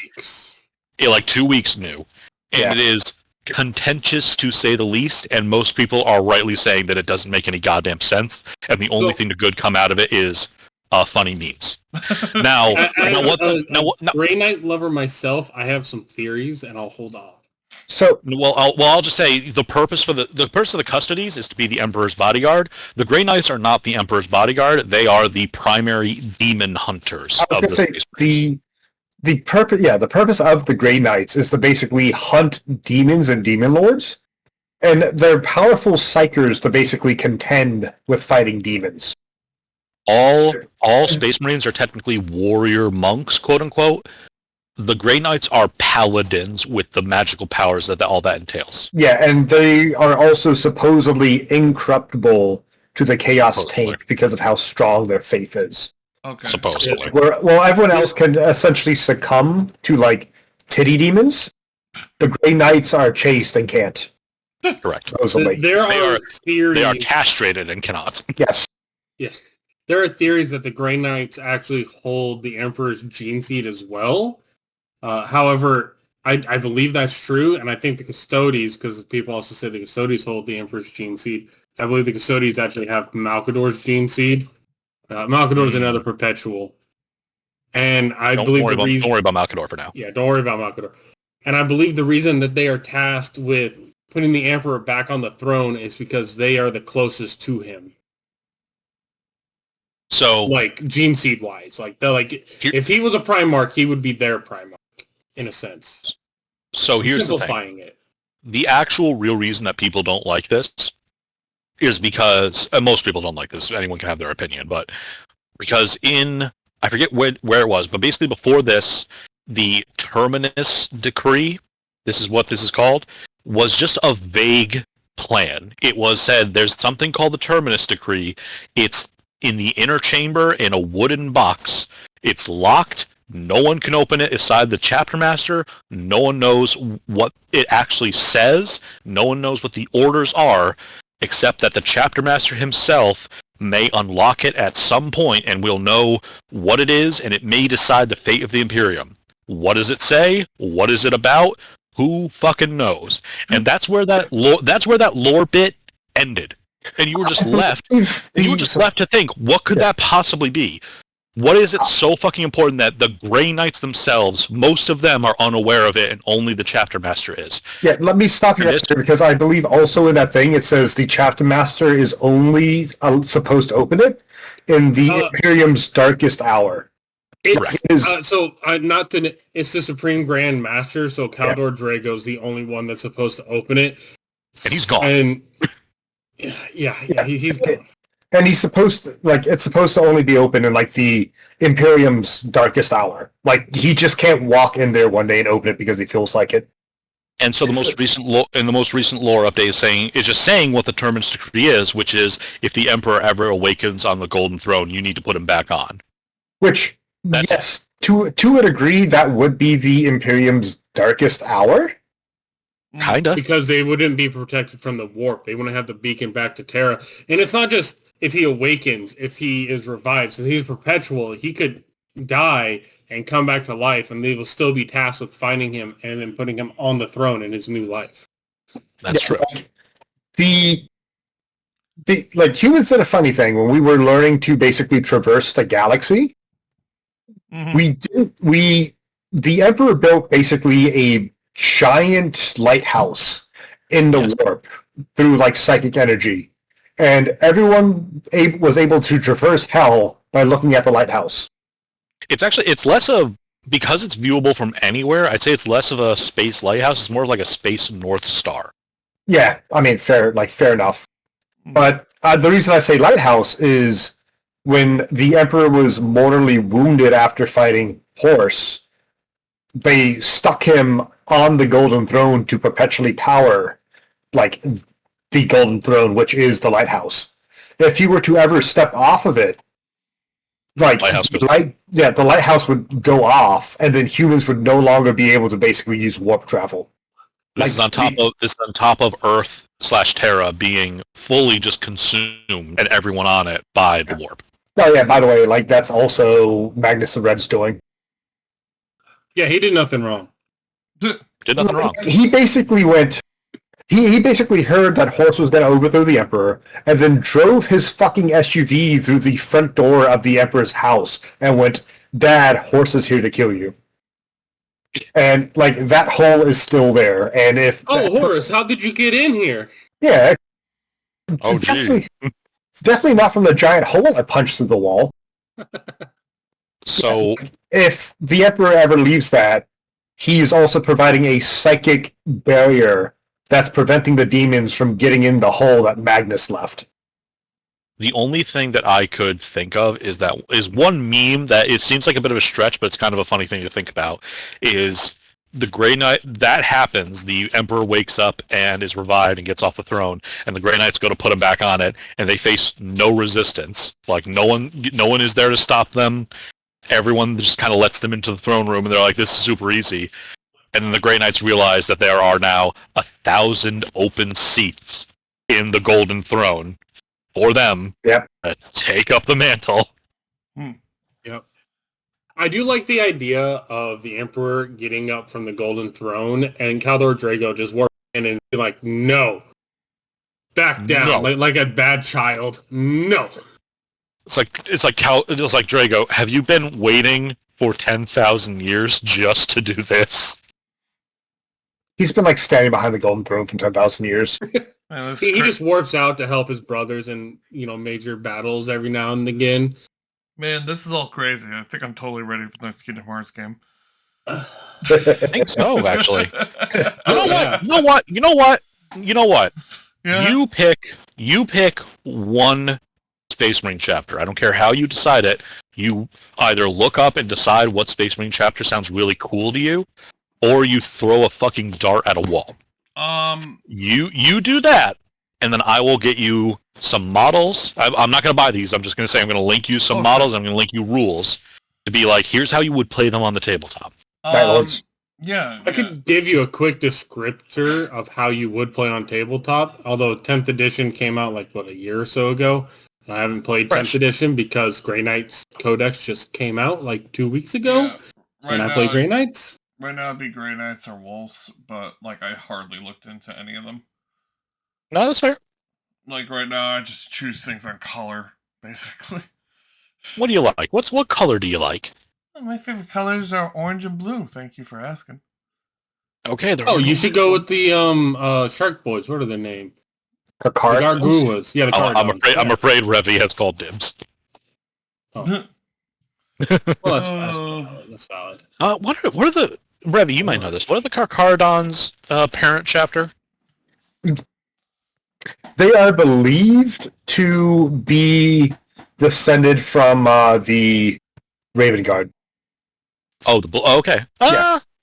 2 weeks new. And it is contentious to say the least, and most people are rightly saying that it doesn't make any goddamn sense, and the only thing to good come out of it is funny memes. Now, Grey Knight lover myself, I have some theories, and I'll hold off. So, I'll just say the purpose of the custodies is to be the Emperor's bodyguard. The Grey Knights are not the Emperor's bodyguard; they are the primary demon hunters. The purpose of the Grey Knights is to basically hunt demons and demon lords, and they're powerful psychers to basically contend with fighting demons. All Space Marines are technically warrior monks, quote unquote. The Grey Knights are paladins with the magical powers that all that entails. Yeah, and they are also supposedly incorruptible to the Chaos Taint because of how strong their faith is. Okay. Supposedly. Well, everyone else can essentially succumb to, titty demons. The Grey Knights are chaste and can't. Correct. Supposedly. They are castrated and cannot. Yes. Yeah. There are theories that the Grey Knights actually hold the Emperor's gene seed as well. However, I believe that's true, and I think the Custodies, because people also say the Custodies hold the Emperor's gene seed, I believe the Custodies actually have Malkador's gene seed. Malkador is another perpetual. And don't worry about Malkador for now. Yeah, don't worry about Malkador. And I believe the reason that they are tasked with putting the Emperor back on the throne is because they are the closest to him. So, gene seed wise, if he was a Primarch, he would be their Primarch, in a sense. So here's the thing. The actual real reason that people don't like this is because most people don't like this. Anyone can have their opinion, but because I forget where it was, but basically before this, the Terminus Decree, this is what this is called, was just a vague plan. It was said there's something called the Terminus Decree. It's in the inner chamber in a wooden box. It's locked. No one can open it aside the chapter master. No one knows what it actually says. No one knows what the orders are, except that the chapter master himself may unlock it at some point, and we'll know what it is, and it may decide the fate of the Imperium. What does it say? What is it about? Who fucking knows? And that's where that lore bit ended. And you were just left. To think, what could that possibly be? What is it so fucking important that the Grey Knights themselves, most of them are unaware of it, and only the chapter master is? Yeah, let me stop you right there, because I believe also in that thing it says the chapter master is only supposed to open it in the Imperium's darkest hour. It's the Supreme Grand Master, so Caldor Drago's the only one that's supposed to open it. And he's gone. And he's gone. And he's supposed to, it's supposed to only be open in, the Imperium's darkest hour. He just can't walk in there one day and open it because he feels like it. And so the most recent lore update is just saying what the Terminus Decree is, which is if the Emperor ever awakens on the Golden Throne, you need to put him back on. Which, yes, to a degree, that would be the Imperium's darkest hour. Kinda. Because they wouldn't be protected from the warp. They wouldn't have the beacon back to Terra. And it's not just if he awakens, if he is revived. Since he's perpetual, he could die and come back to life, and they will still be tasked with finding him and then putting him on the throne in his new life. That's true. Humans did a funny thing when we were learning to basically traverse the galaxy. Mm-hmm. The Emperor built basically a giant lighthouse in the warp through psychic energy, and everyone was able to traverse hell by looking at the lighthouse. It's less of, because it's viewable from anywhere, I'd say it's less of a space lighthouse. It's more of like a space North Star. Yeah, I mean, fair enough. But the reason I say lighthouse is when the Emperor was mortally wounded after fighting Horse, they stuck him on the Golden Throne to perpetually power, the Golden Throne, which is the lighthouse. If he were to ever step off of it, the lighthouse would go off, and then humans would no longer be able to basically use warp travel. This is on top of Earth/Terra being fully just consumed, and everyone on it by the warp. Oh yeah, by the way, that's also Magnus the Red's doing. Yeah, he did nothing wrong. Did nothing wrong. He basically went. He basically heard that Horse was going to overthrow the Emperor, and then drove his fucking SUV through the front door of the Emperor's house, and went, "Dad, Horse is here to kill you." And that hole is still there. And if Horus, how did you get in here? Yeah. Oh, definitely not from the giant hole I punched through the wall. So, if the Emperor ever leaves that, he is also providing a psychic barrier that's preventing the demons from getting in the hole that Magnus left. The only thing that I could think of is one meme that it seems like a bit of a stretch, but it's kind of a funny thing to think about, is the Grey Knight. That happens, the Emperor wakes up and is revived and gets off the throne, and the Grey Knights go to put him back on it, and they face no resistance. No one is there to stop them. Everyone just kind of lets them into the throne room, and they're like, this is super easy. And then the Grey Knights realize that there are now 1,000 open seats in the Golden Throne for them to take up the mantle. Yep. I do like the idea of the Emperor getting up from the Golden Throne and Caldor Drago just walking in and be like, no. Back down, No. like a bad child. No. It's like Drago, have you been waiting for 10,000 years just to do this? He's been standing behind the Golden Throne for 10,000 years. Man, he just warps out to help his brothers in major battles every now and again. Man, this is all crazy. I think I'm totally ready for the next Kingdom Hearts game. I think so, actually. You know what? Yeah. You pick one Space Marine chapter. I don't care how you decide it. You either look up and decide what Space Marine chapter sounds really cool to you, or you throw a fucking dart at a wall. You do that, and then I will get you some models. I'm not going to buy these. I'm just going to say I'm going to link you some models. I'm going to link you rules to be like, here's how you would play them on the tabletop. Yeah. I could give you a quick descriptor of how you would play on tabletop, although 10th edition came out like, a year or so ago. I haven't played 10th edition because Grey Knights Codex just came out like 2 weeks ago, and I play Grey Knights. Right now it'd be Grey Knights or Wolves, but like I hardly looked into any of them. No, that's fair. Like right now I just choose things on color, basically. What do you like? What color do you like? My favorite colors are orange and blue. Thank you for asking. Okay. You should go with the Shark Boys. What are their name? The Gargoyles. Yeah, the I'm afraid Revy has called dibs. Oh. Well, that's valid. What are the Revy? You might know this. What are the Carcharodon's parent chapter? They are believed to be descended from the Raven Guard. Oh, okay.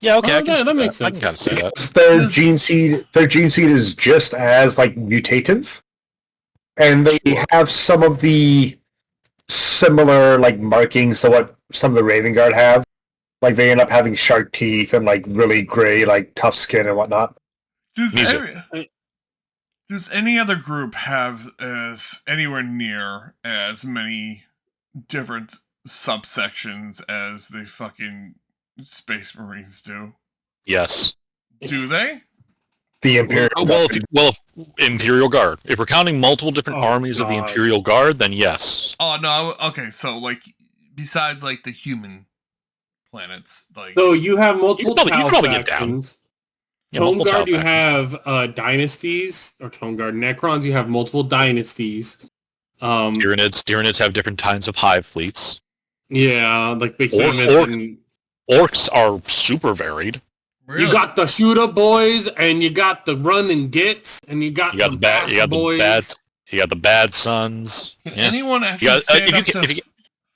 Yeah, okay. That makes sense. I can kind of see that. Their gene seed is just as like mutative, and they have some of the similar like markings to what some of the Raven Guard have. Like they end up having sharp teeth and like really gray, like tough skin and whatnot. Does any other group have as anywhere near as many different subsections as the fucking Space Marines do? Yes. Do they? The Imperial Guard. Imperial Guard. If we're counting multiple different armies of the Imperial Guard, then yes. Oh no. Okay, so like besides like the human planets, like so you have multiple. You probably get down. Tone Guard, you have dynasties, or Tone Guard Necrons. You have multiple dynasties. Tyranids have different kinds of hive fleets. Yeah, like behemoths and orcs are super varied. Really? You got the shooter boys, and you got the run and gets, and you got the bad boys. You got the bad sons. Can anyone actually stand up to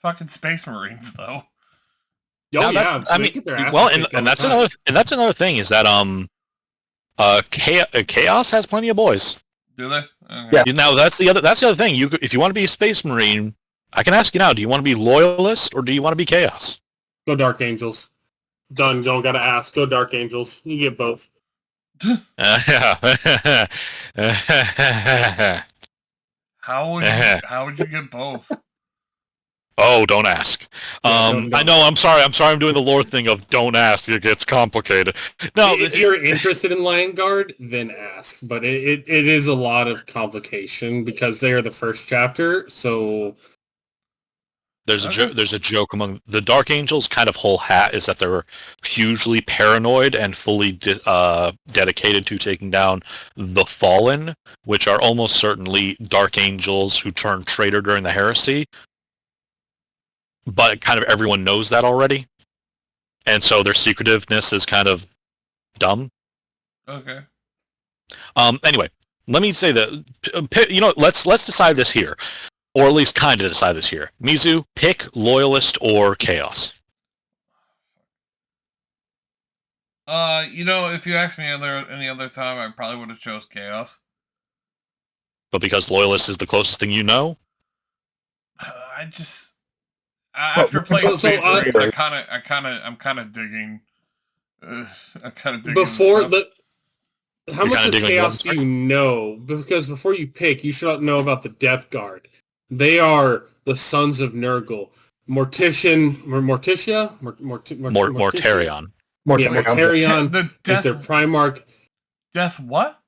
fucking Space Marines though? Oh yeah, and that's another thing is that Chaos has plenty of boys. Do they? Okay. Yeah. Now that's the other thing. If you want to be a Space Marine, I can ask you now: do you want to be Loyalist or do you want to be Chaos? Go Dark Angels. Done. Don't gotta ask. Go Dark Angels. You get both. Yeah. How would you get both? Oh, don't ask. Don't. I know. I'm sorry. I'm doing the lore thing of don't ask. It gets complicated. No, if you're interested in Lion Guard, then ask. But it is a lot of complication because they are the first chapter. So there's a joke among the Dark Angels. Kind of whole hat is that they're hugely paranoid and fully dedicated to taking down the Fallen, which are almost certainly Dark Angels who turned traitor during the Heresy. But kind of everyone knows that already, and so their secretiveness is kind of dumb. Okay. Anyway, let me say that let's decide this here, or at least kind of decide this here. Mizu, pick Loyalist or Chaos. If you asked me any other time, I probably would have chose Chaos. But because Loyalist is the closest thing you know, after playing Space Marines, I'm kind of digging. I'm kind of digging. How much of Chaos do you know? Because before you pick, you should know about the Death Guard. They are the sons of Nurgle. Mortarion. Mortarion is their Primarch. Death what?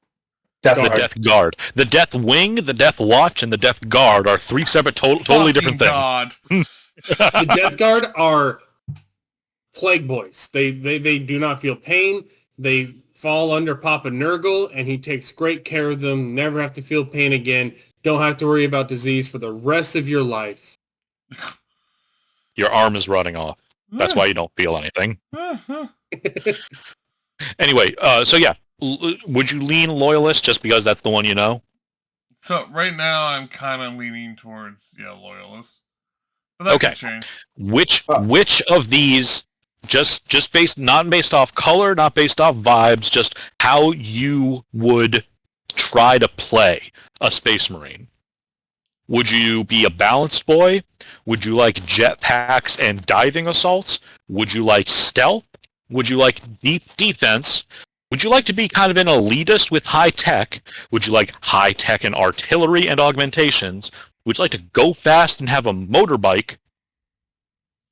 The Death Guard. The Death Wing, the Death Watch, and the Death Guard are three separate, totally different things. God. The Death Guard are plague boys. They do not feel pain. They fall under Papa Nurgle, and he takes great care of them. Never have to feel pain again. Don't have to worry about disease for the rest of your life. Your arm is rotting off. That's why you don't feel anything. Anyway, so yeah, would you lean loyalist just because that's the one you know? So right now I'm kind of leaning towards loyalist, but that could change. Which of these, just not based off color, not based off vibes, just how you would try to play a Space Marine? Would you be a balanced boy? Would you like jetpacks and diving assaults? Would you like stealth? Would you like deep defense? Would you like to be kind of an elitist with high tech? Would you like high tech and artillery and augmentations? Would you like to go fast and have a motorbike?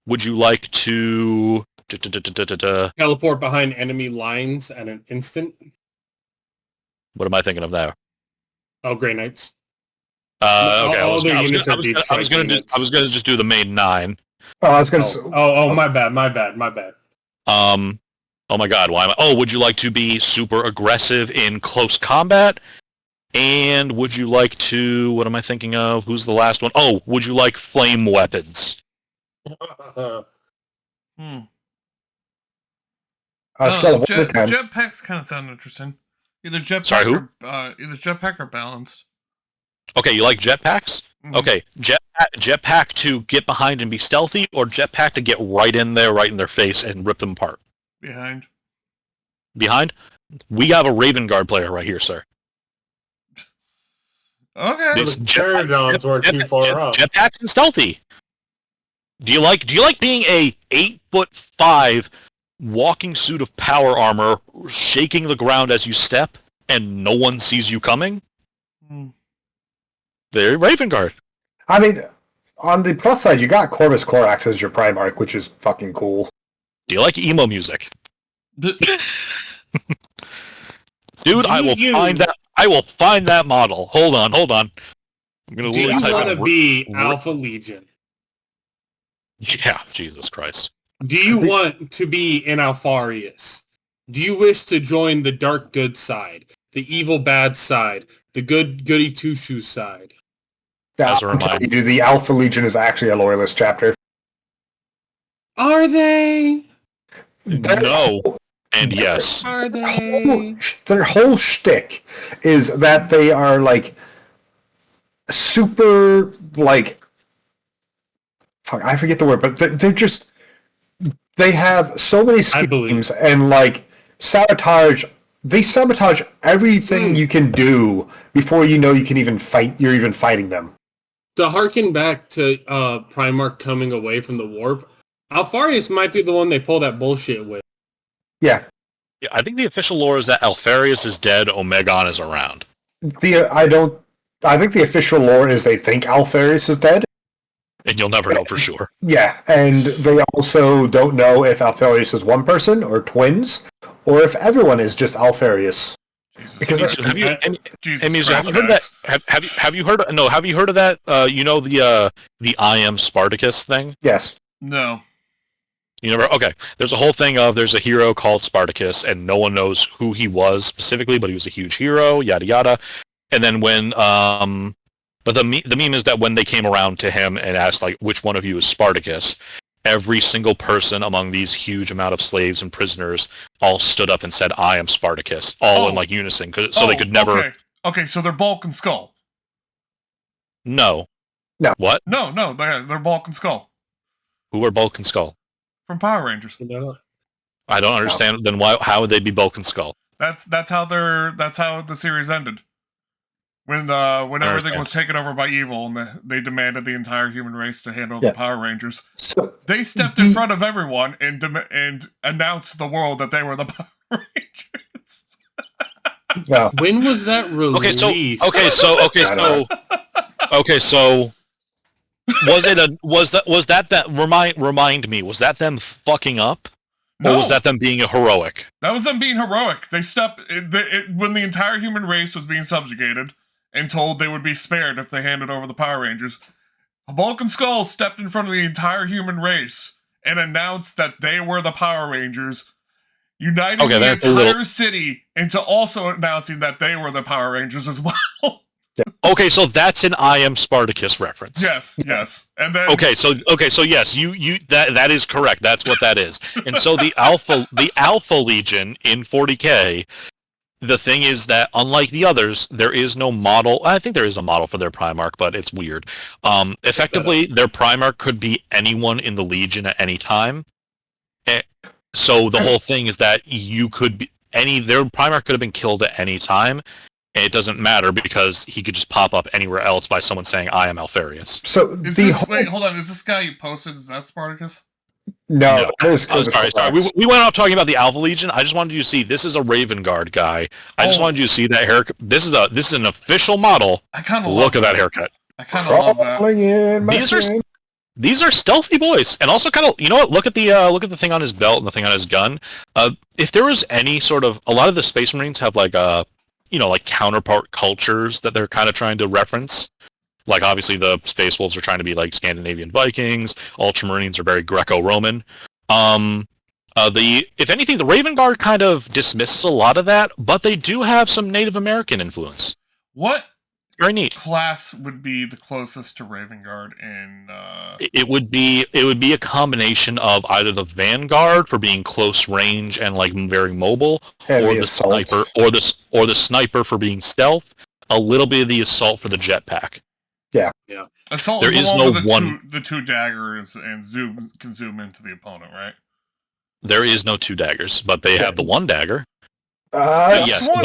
Would you like to teleport behind enemy lines at an instant? What am I thinking of there? Oh, Grey Knights. Okay, I was gonna just do the main 9. Oh, I was gonna. My bad. Oh my God, why am I? Oh, would you like to be super aggressive in close combat? And would you like to? What am I thinking of? Who's the last one? Oh, would you like flame weapons? Jetpacks kind of sound interesting. Either jetpack or balanced. Okay, you like jetpacks? Mm-hmm. Okay, jetpack to get behind and be stealthy, or jetpack to get right in their face and rip them apart? Behind? We have a Raven Guard player right here, sir. Okay. Jetpacks were too far up. Jetpacks and stealthy. Do you like being a 8'5" walking suit of power armor, shaking the ground as you step, and no one sees you coming? They're Raven Guard. I mean, on the plus side, you got Corvus Corax as your Primarch, which is fucking cool. Do you like emo music? Dude, I will find that model. Hold on. I'm gonna do you want to be Alpha Legion? Yeah, Jesus Christ. Do you want to be an Alfarius? Do you wish to join the dark good side, the evil bad side, the goody two-shoes side? As a reminder, the Alpha Legion is actually a loyalist chapter. Are they? No. And yes. Are they? Their whole shtick is that they are like super like fuck, I forget the word, but they're just they have so many schemes and like sabotage. They sabotage everything you can do before you know you can even fight. You're even fighting them. To harken back to Primarch coming away from the warp, Alfarius might be the one they pull that bullshit with. Yeah, I think the official lore is that Alfarius is dead, Omegon is around. I think the official lore is they think Alfarius is dead. And you'll never know for sure. Yeah, and they also don't know if Alfarius is one person or twins, or if everyone is just Alfarius. Because have you heard that? Have you heard? Have you heard of that? The I am Spartacus thing. Yes. No. You never? Okay. There's a whole thing of there's a hero called Spartacus, and no one knows who he was specifically, but he was a huge hero. Yada yada. And then when but the meme is that when they came around to him and asked like which one of you is Spartacus, every single person among these huge amount of slaves and prisoners all stood up and said, "I am Spartacus," all in like unison, so they could never. Okay, so they're Bulk and Skull. No. What? No, they're Bulk and Skull. Who are Bulk and Skull? From Power Rangers. I don't understand. Then why? How would they be Bulk and Skull? That's how the series ended. When everything was taken over by evil and they demanded the entire human race to handle the Power Rangers, so they stepped in front of everyone and announced to the world that they were the Power Rangers. Yeah. When was that released? So was that remind me, was that them fucking up? No. Or was that them being heroic? That was them being heroic. They when the entire human race was being subjugated and told they would be spared if they handed over the Power Rangers, Bulk and Skull stepped in front of the entire human race and announced that they were the Power Rangers, uniting the entire city into also announcing that they were the Power Rangers as well. Okay, so that's an I Am Spartacus reference. Yes. And then Okay, so yes, you that is correct. That's what that is. And so the Alpha Legion in 40K the thing is that unlike the others, there is no model. I think there is a model for their Primarch, but it's weird. Effectively, their Primarch could be anyone in the Legion at any time. So the whole thing is that you could be their Primarch could have been killed at any time. And it doesn't matter because he could just pop up anywhere else by someone saying, "I am Alfarius." So wait, hold on. Is this guy you posted? Is that Spartacus? No. Sorry. We went off talking about the Alpha Legion. I just wanted you to see this is a Raven Guard guy. I just wanted you to see that haircut. This is an official model. I kind of look at that haircut. I kind of love that. These are stealthy boys, and also kind of, you know what? Look at the thing on his belt and the thing on his gun. If there was any sort of, a lot of the Space Marines have like like counterpart cultures that they're kind of trying to reference. Like obviously the Space Wolves are trying to be like Scandinavian Vikings. Ultramarines are very Greco-Roman. If anything, the Raven Guard kind of dismisses a lot of that, but they do have some Native American influence. What very neat class would be the closest to Raven Guard in It would be a combination of either the Vanguard for being close range and like very mobile, or the sniper, or the sniper for being stealth. A little bit of the assault for the jetpack. Yeah. Assault there is no with one. The two daggers and can zoom into the opponent, right? There is no two daggers, but they have the one dagger. Yes, No,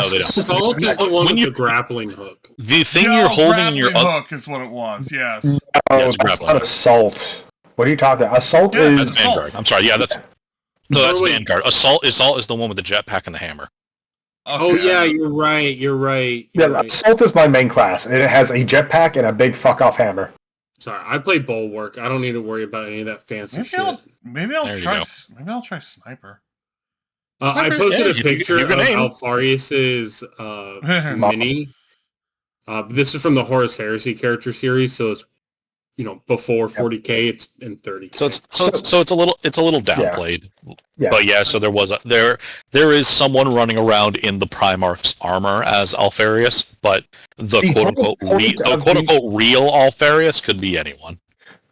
they don't. Assault is the one with the grappling hook. The thing you're holding in your hook is what it was. Yes. No, that's not assault. What are you talking about? Assault is that's Vanguard. I'm sorry. Yeah, that's Vanguard. Assault is the one with the jetpack and the hammer. Okay. Oh yeah, you're right. Assault is my main class. It has a jetpack and a big fuck off hammer. Sorry, I play Bulwark. I don't need to worry about any of that fancy shit. Maybe I'll try Sniper. I posted a picture of Alfarius's mini. This is from the Horus Heresy character series, so it's before 40K. It's in 30. So it's a little downplayed. Yeah. But yeah, so there is someone running around in the Primarch's armor as Alfarius, but the quote unquote real Alfarius could be anyone.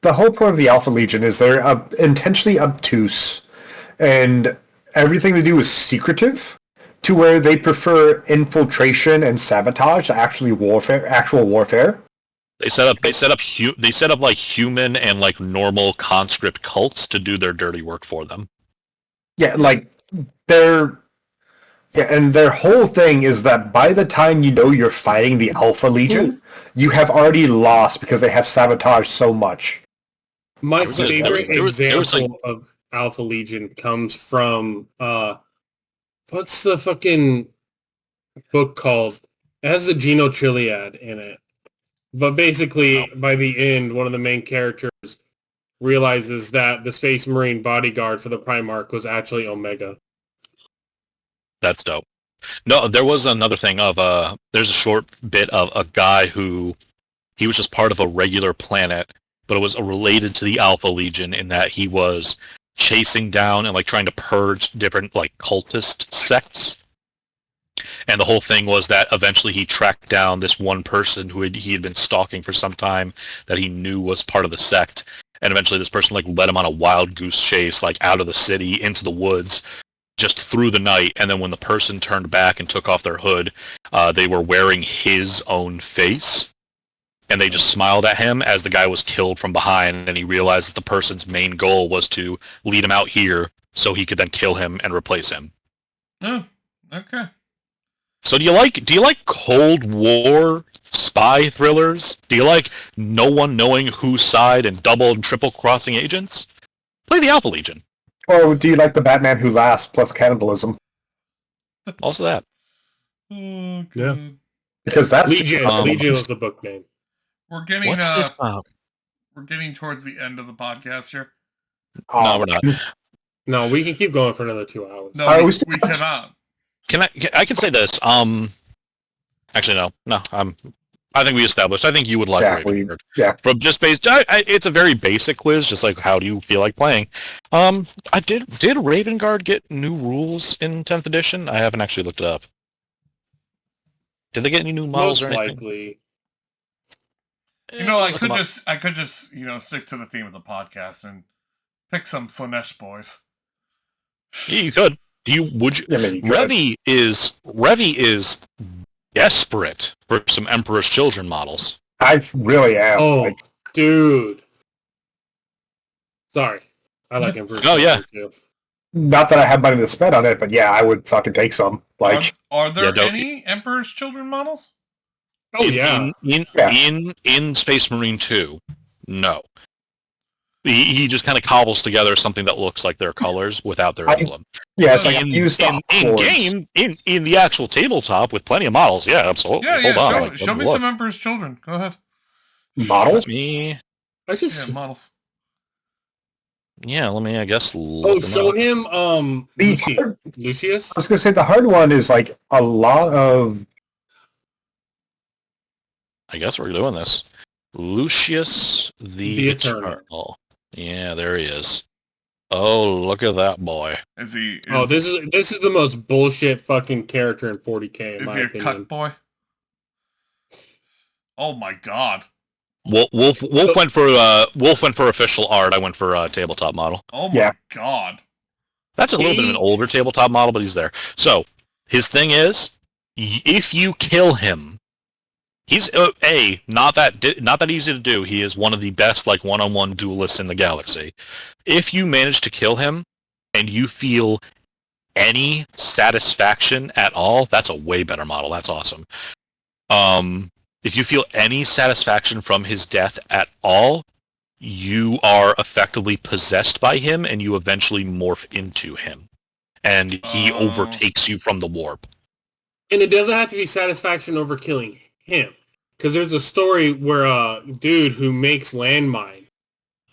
The whole point of the Alpha Legion is they're intentionally obtuse, and everything they do is secretive, to where they prefer infiltration and sabotage to actual warfare. They set up like human and like normal conscript cults to do their dirty work for them. Yeah, and their whole thing is that by the time you're fighting the Alpha Legion, you have already lost because they have sabotaged so much. My favorite example of Alpha Legion comes from what's the fucking book called? It has the Geno Chiliad in it. But basically, by the end, one of the main characters realizes that the Space Marine bodyguard for the Primarch was actually Omega. That's dope. No, there was another thing of there's a short bit of a guy who he was just part of a regular planet, but it was related to the Alpha Legion in that he was chasing down and like trying to purge different like cultist sects. And the whole thing was that eventually he tracked down this one person who he had been stalking for some time that he knew was part of the sect. And eventually this person like led him on a wild goose chase like out of the city into the woods just through the night. And then when the person turned back and took off their hood, they were wearing his own face. And they just smiled at him as the guy was killed from behind. And he realized that the person's main goal was to lead him out here so he could then kill him and replace him. Oh, okay. So do you like Cold War spy thrillers? Do you like no one knowing whose side and double and triple crossing agents? Play the Alpha Legion. Or do you like the Batman Who Laughs plus cannibalism? Also that. Okay. Yeah. Because that's Legion was the book name. We're getting What's this? We're getting towards the end of the podcast here. No, we're not. No, we can keep going for another 2 hours. No, we cannot. I can say this. Actually, no. I think we established. I think you would like Raven Guard. Yeah. From just it's a very basic quiz, just like how do you feel like playing. Did Raven Guard get new rules in 10th edition? I haven't actually looked it up. Did they get any new models or anything? Likely. I could just stick to the theme of the podcast and pick some Slanesh boys. Yeah, you could. Revy is desperate for some Emperor's Children models. I really am. Oh, dude. Sorry. I like Emperor's Children too. Not that I have money to spend on it, but yeah, I would fucking take some. Like, are there any Emperor's Children models? Oh yeah. In Space Marine 2, no. He just kind of cobbles together something that looks like their colors without their emblem. Yes, in the actual tabletop with plenty of models. Yeah, absolutely. Yeah, show me some Emperor's Children. Go ahead. Models? Models. Yeah, let me, I guess. Show him Lucius. I was going to say the hard one is like a lot of. I guess we're doing this. Lucius the Eternal. Yeah, there he is. Oh, look at that boy. Is he? This is the most bullshit fucking character in 40K. Is he a cut boy? Oh my god. Wolf went for official art. I went for tabletop model. Oh my god. That's a little bit of an older tabletop model, but he's there. So his thing is, if you kill him, he's not that easy to do. He is one of the best one-on-one duelists in the galaxy. If you manage to kill him and you feel any satisfaction at all, that's a way better model. That's awesome. If you feel any satisfaction from his death at all, you are effectively possessed by him and you eventually morph into him. And he overtakes you from the warp. And it doesn't have to be satisfaction over killing him. Because there's a story where a dude who makes landmine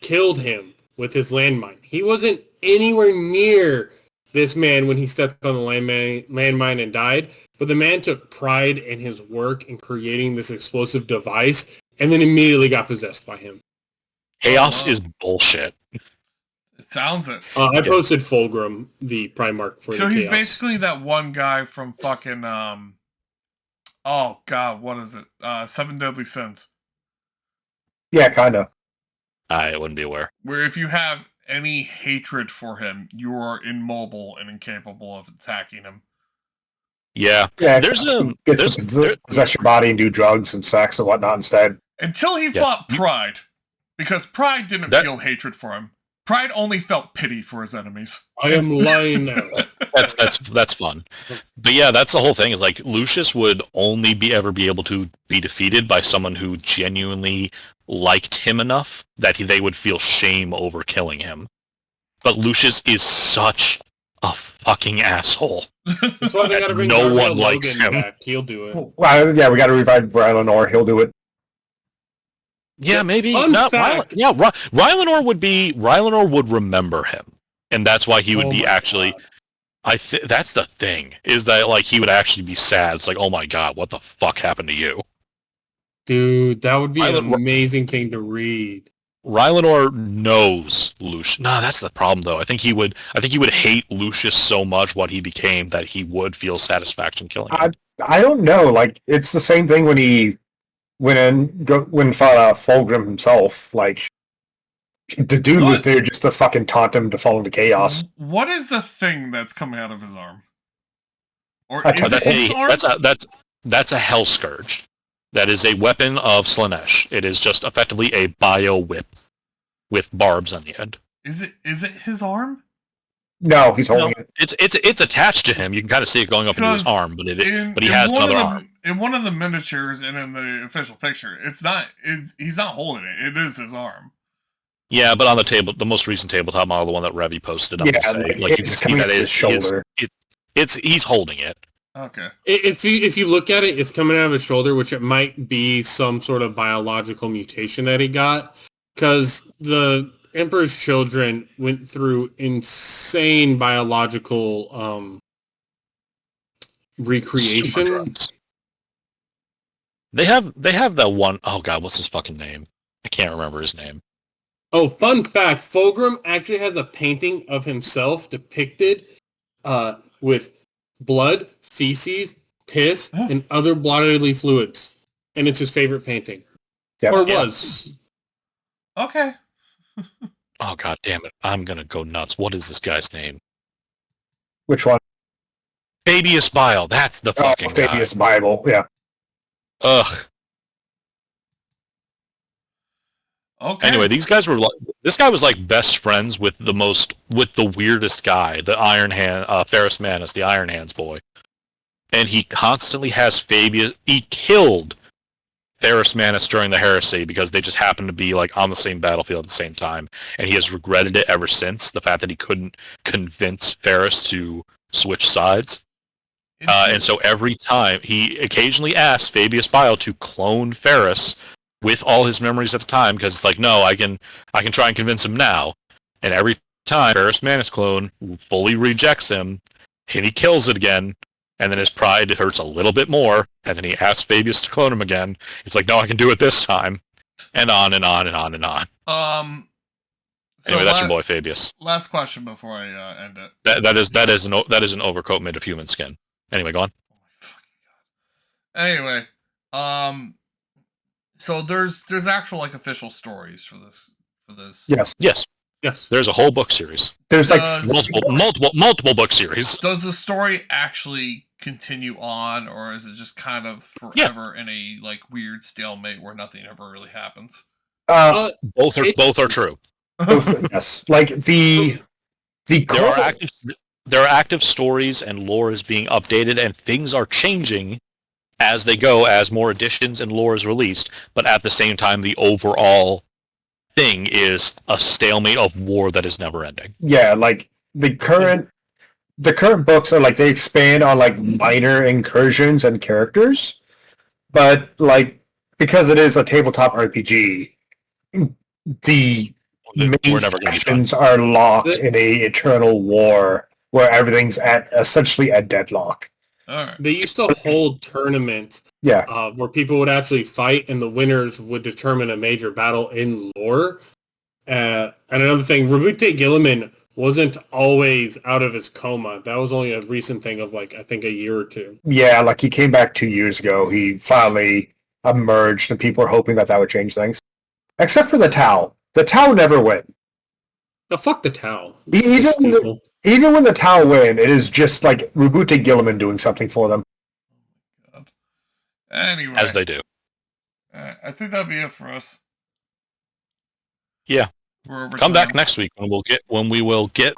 killed him with his landmine. He wasn't anywhere near this man when he stepped on the landmine and died, but the man took pride in his work in creating this explosive device and then immediately got possessed by him. Chaos is bullshit. It sounds it. I posted Fulgrim, the Primarch for the he's Chaos. Basically that one guy from fucking oh god, what is it? 7 Deadly Sins. Yeah, kinda. I wouldn't be aware. Where if you have any hatred for him, you are immobile and incapable of attacking him. Yeah. Possess your body and do drugs and sex and whatnot instead. Until he fought Pride. Because Pride didn't feel hatred for him. Pride only felt pity for his enemies. I am lying now. That's fun. But yeah, that's the whole thing, is Lucius would only ever be able to be defeated by someone who genuinely liked him enough that they would feel shame over killing him. But Lucius is such a fucking asshole. That's why they gotta bring no one likes him. Back. He'll do it. Well, yeah, we gotta revive Rylanor. He'll do it. Yeah, maybe. Rylanor would remember him. And that's why he would be actually... that's the thing, is that he would actually be sad. It's oh my god, what the fuck happened to you? Dude, that would be an amazing thing to read. Rylanor knows Lucius. No, that's the problem though. I think he would hate Lucius so much what he became that he would feel satisfaction killing him. I don't know. It's the same thing when he went and fought Fulgrim himself. The dude was there just to fucking taunt him to fall into chaos. What is the thing that's coming out of his arm? Or is it his arm? That's a Hell Scourge. That is a weapon of Slanesh. It is just effectively a bio whip with barbs on the end. Is it his arm? No, he's holding it. It's attached to him. You can kind of see it going up into his arm, but he has another arm. In one of the miniatures and in the official picture, he's not holding it. It is his arm. Yeah, but on the most recent tabletop model, the one that Revy posted, you can see that his shoulder. He's holding it. Okay. If you look at it, it's coming out of his shoulder, which it might be some sort of biological mutation that he got, because the Emperor's Children went through insane biological recreation. They have that one. Oh god, what's his fucking name? I can't remember his name. Oh, fun fact: Fulgrim actually has a painting of himself depicted with blood, feces, piss, and other bodily fluids, and it's his favorite painting. Yep. Or was. Okay. Oh god damn it! I'm gonna go nuts. What is this guy's name? Which one? Fabius Bile. That's the fucking Fabius guy. Bible. Yeah. Ugh. Okay. Anyway, these guys were like, this guy was like best friends with the weirdest guy, the Iron Hand, Ferrus Manus, the Iron Hands boy, and he constantly has Fabius. He killed Ferrus Manus during the Heresy because they just happened to be like on the same battlefield at the same time, and he has regretted it ever since. The fact that he couldn't convince Ferrus to switch sides, and so every time he occasionally asks Fabius Bile to clone Ferrus with all his memories at the time, because it's like, no, I can try and convince him now. And every time Ferrus Manus clone fully rejects him, and he kills it again, and then his pride hurts a little bit more, and then he asks Fabius to clone him again. It's like, no, I can do it this time. And on and on and on and on. So anyway, that's your boy Fabius. Last question before I end it. That is an overcoat made of human skin. Anyway, go on. Oh my fucking god. Anyway, so there's actual like official stories for this. Yes. There's a whole book series. There's like multiple book series. Does the story actually continue on, or is it just kind of forever in a like weird stalemate where nothing ever really happens? Both are true. Yes. Like the there are active stories and lore is being updated, and things are changing as they go, as more editions and lore is released, but at the same time the overall thing is a stalemate of war that is never ending. Yeah, like the current books are like they expand on like minor incursions and characters, but like because it is a tabletop RPG, the main factions are locked in a eternal war where everything's essentially at deadlock. All right. They used to hold tournaments where people would actually fight, and the winners would determine a major battle in lore. And another thing, Rabute Gilliman wasn't always out of his coma. That was only a recent thing of like, I think, a year or two. Yeah, like he came back 2 years ago. He finally emerged, and people are hoping that would change things. Except for the Tau. The Tau never win. No, fuck the Tau. Even when the Tau win, it is just like Rabute Gilliman doing something for them. Anyway, as they do. I think that'd be it for us. Yeah. We're over Come time. back next week when we will get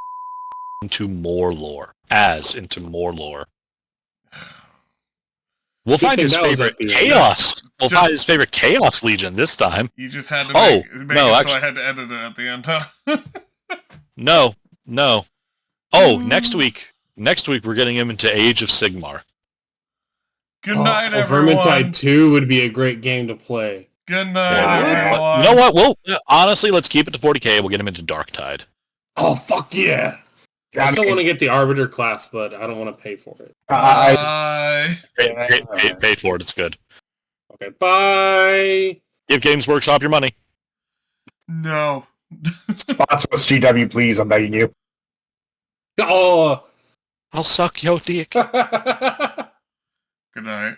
into more lore. Into more lore. We'll find his favorite chaos. We'll find his favorite chaos legion this time. You just had to make it so I had to edit it at the end, huh? No. Oh, next week we're getting him into Age of Sigmar. Good night, everyone. Vermintide 2 would be a great game to play. Good night, everyone. You know what? Honestly, let's keep it to 40k. We'll get him into Darktide. Oh, fuck yeah. I still want to get the Arbiter class, but I don't want to pay for it. Pay for it. It's good. Okay, bye. Give Games Workshop your money. No. Sponsor us, GW, please. I'm begging you. Oh. I'll suck your dick. Good night.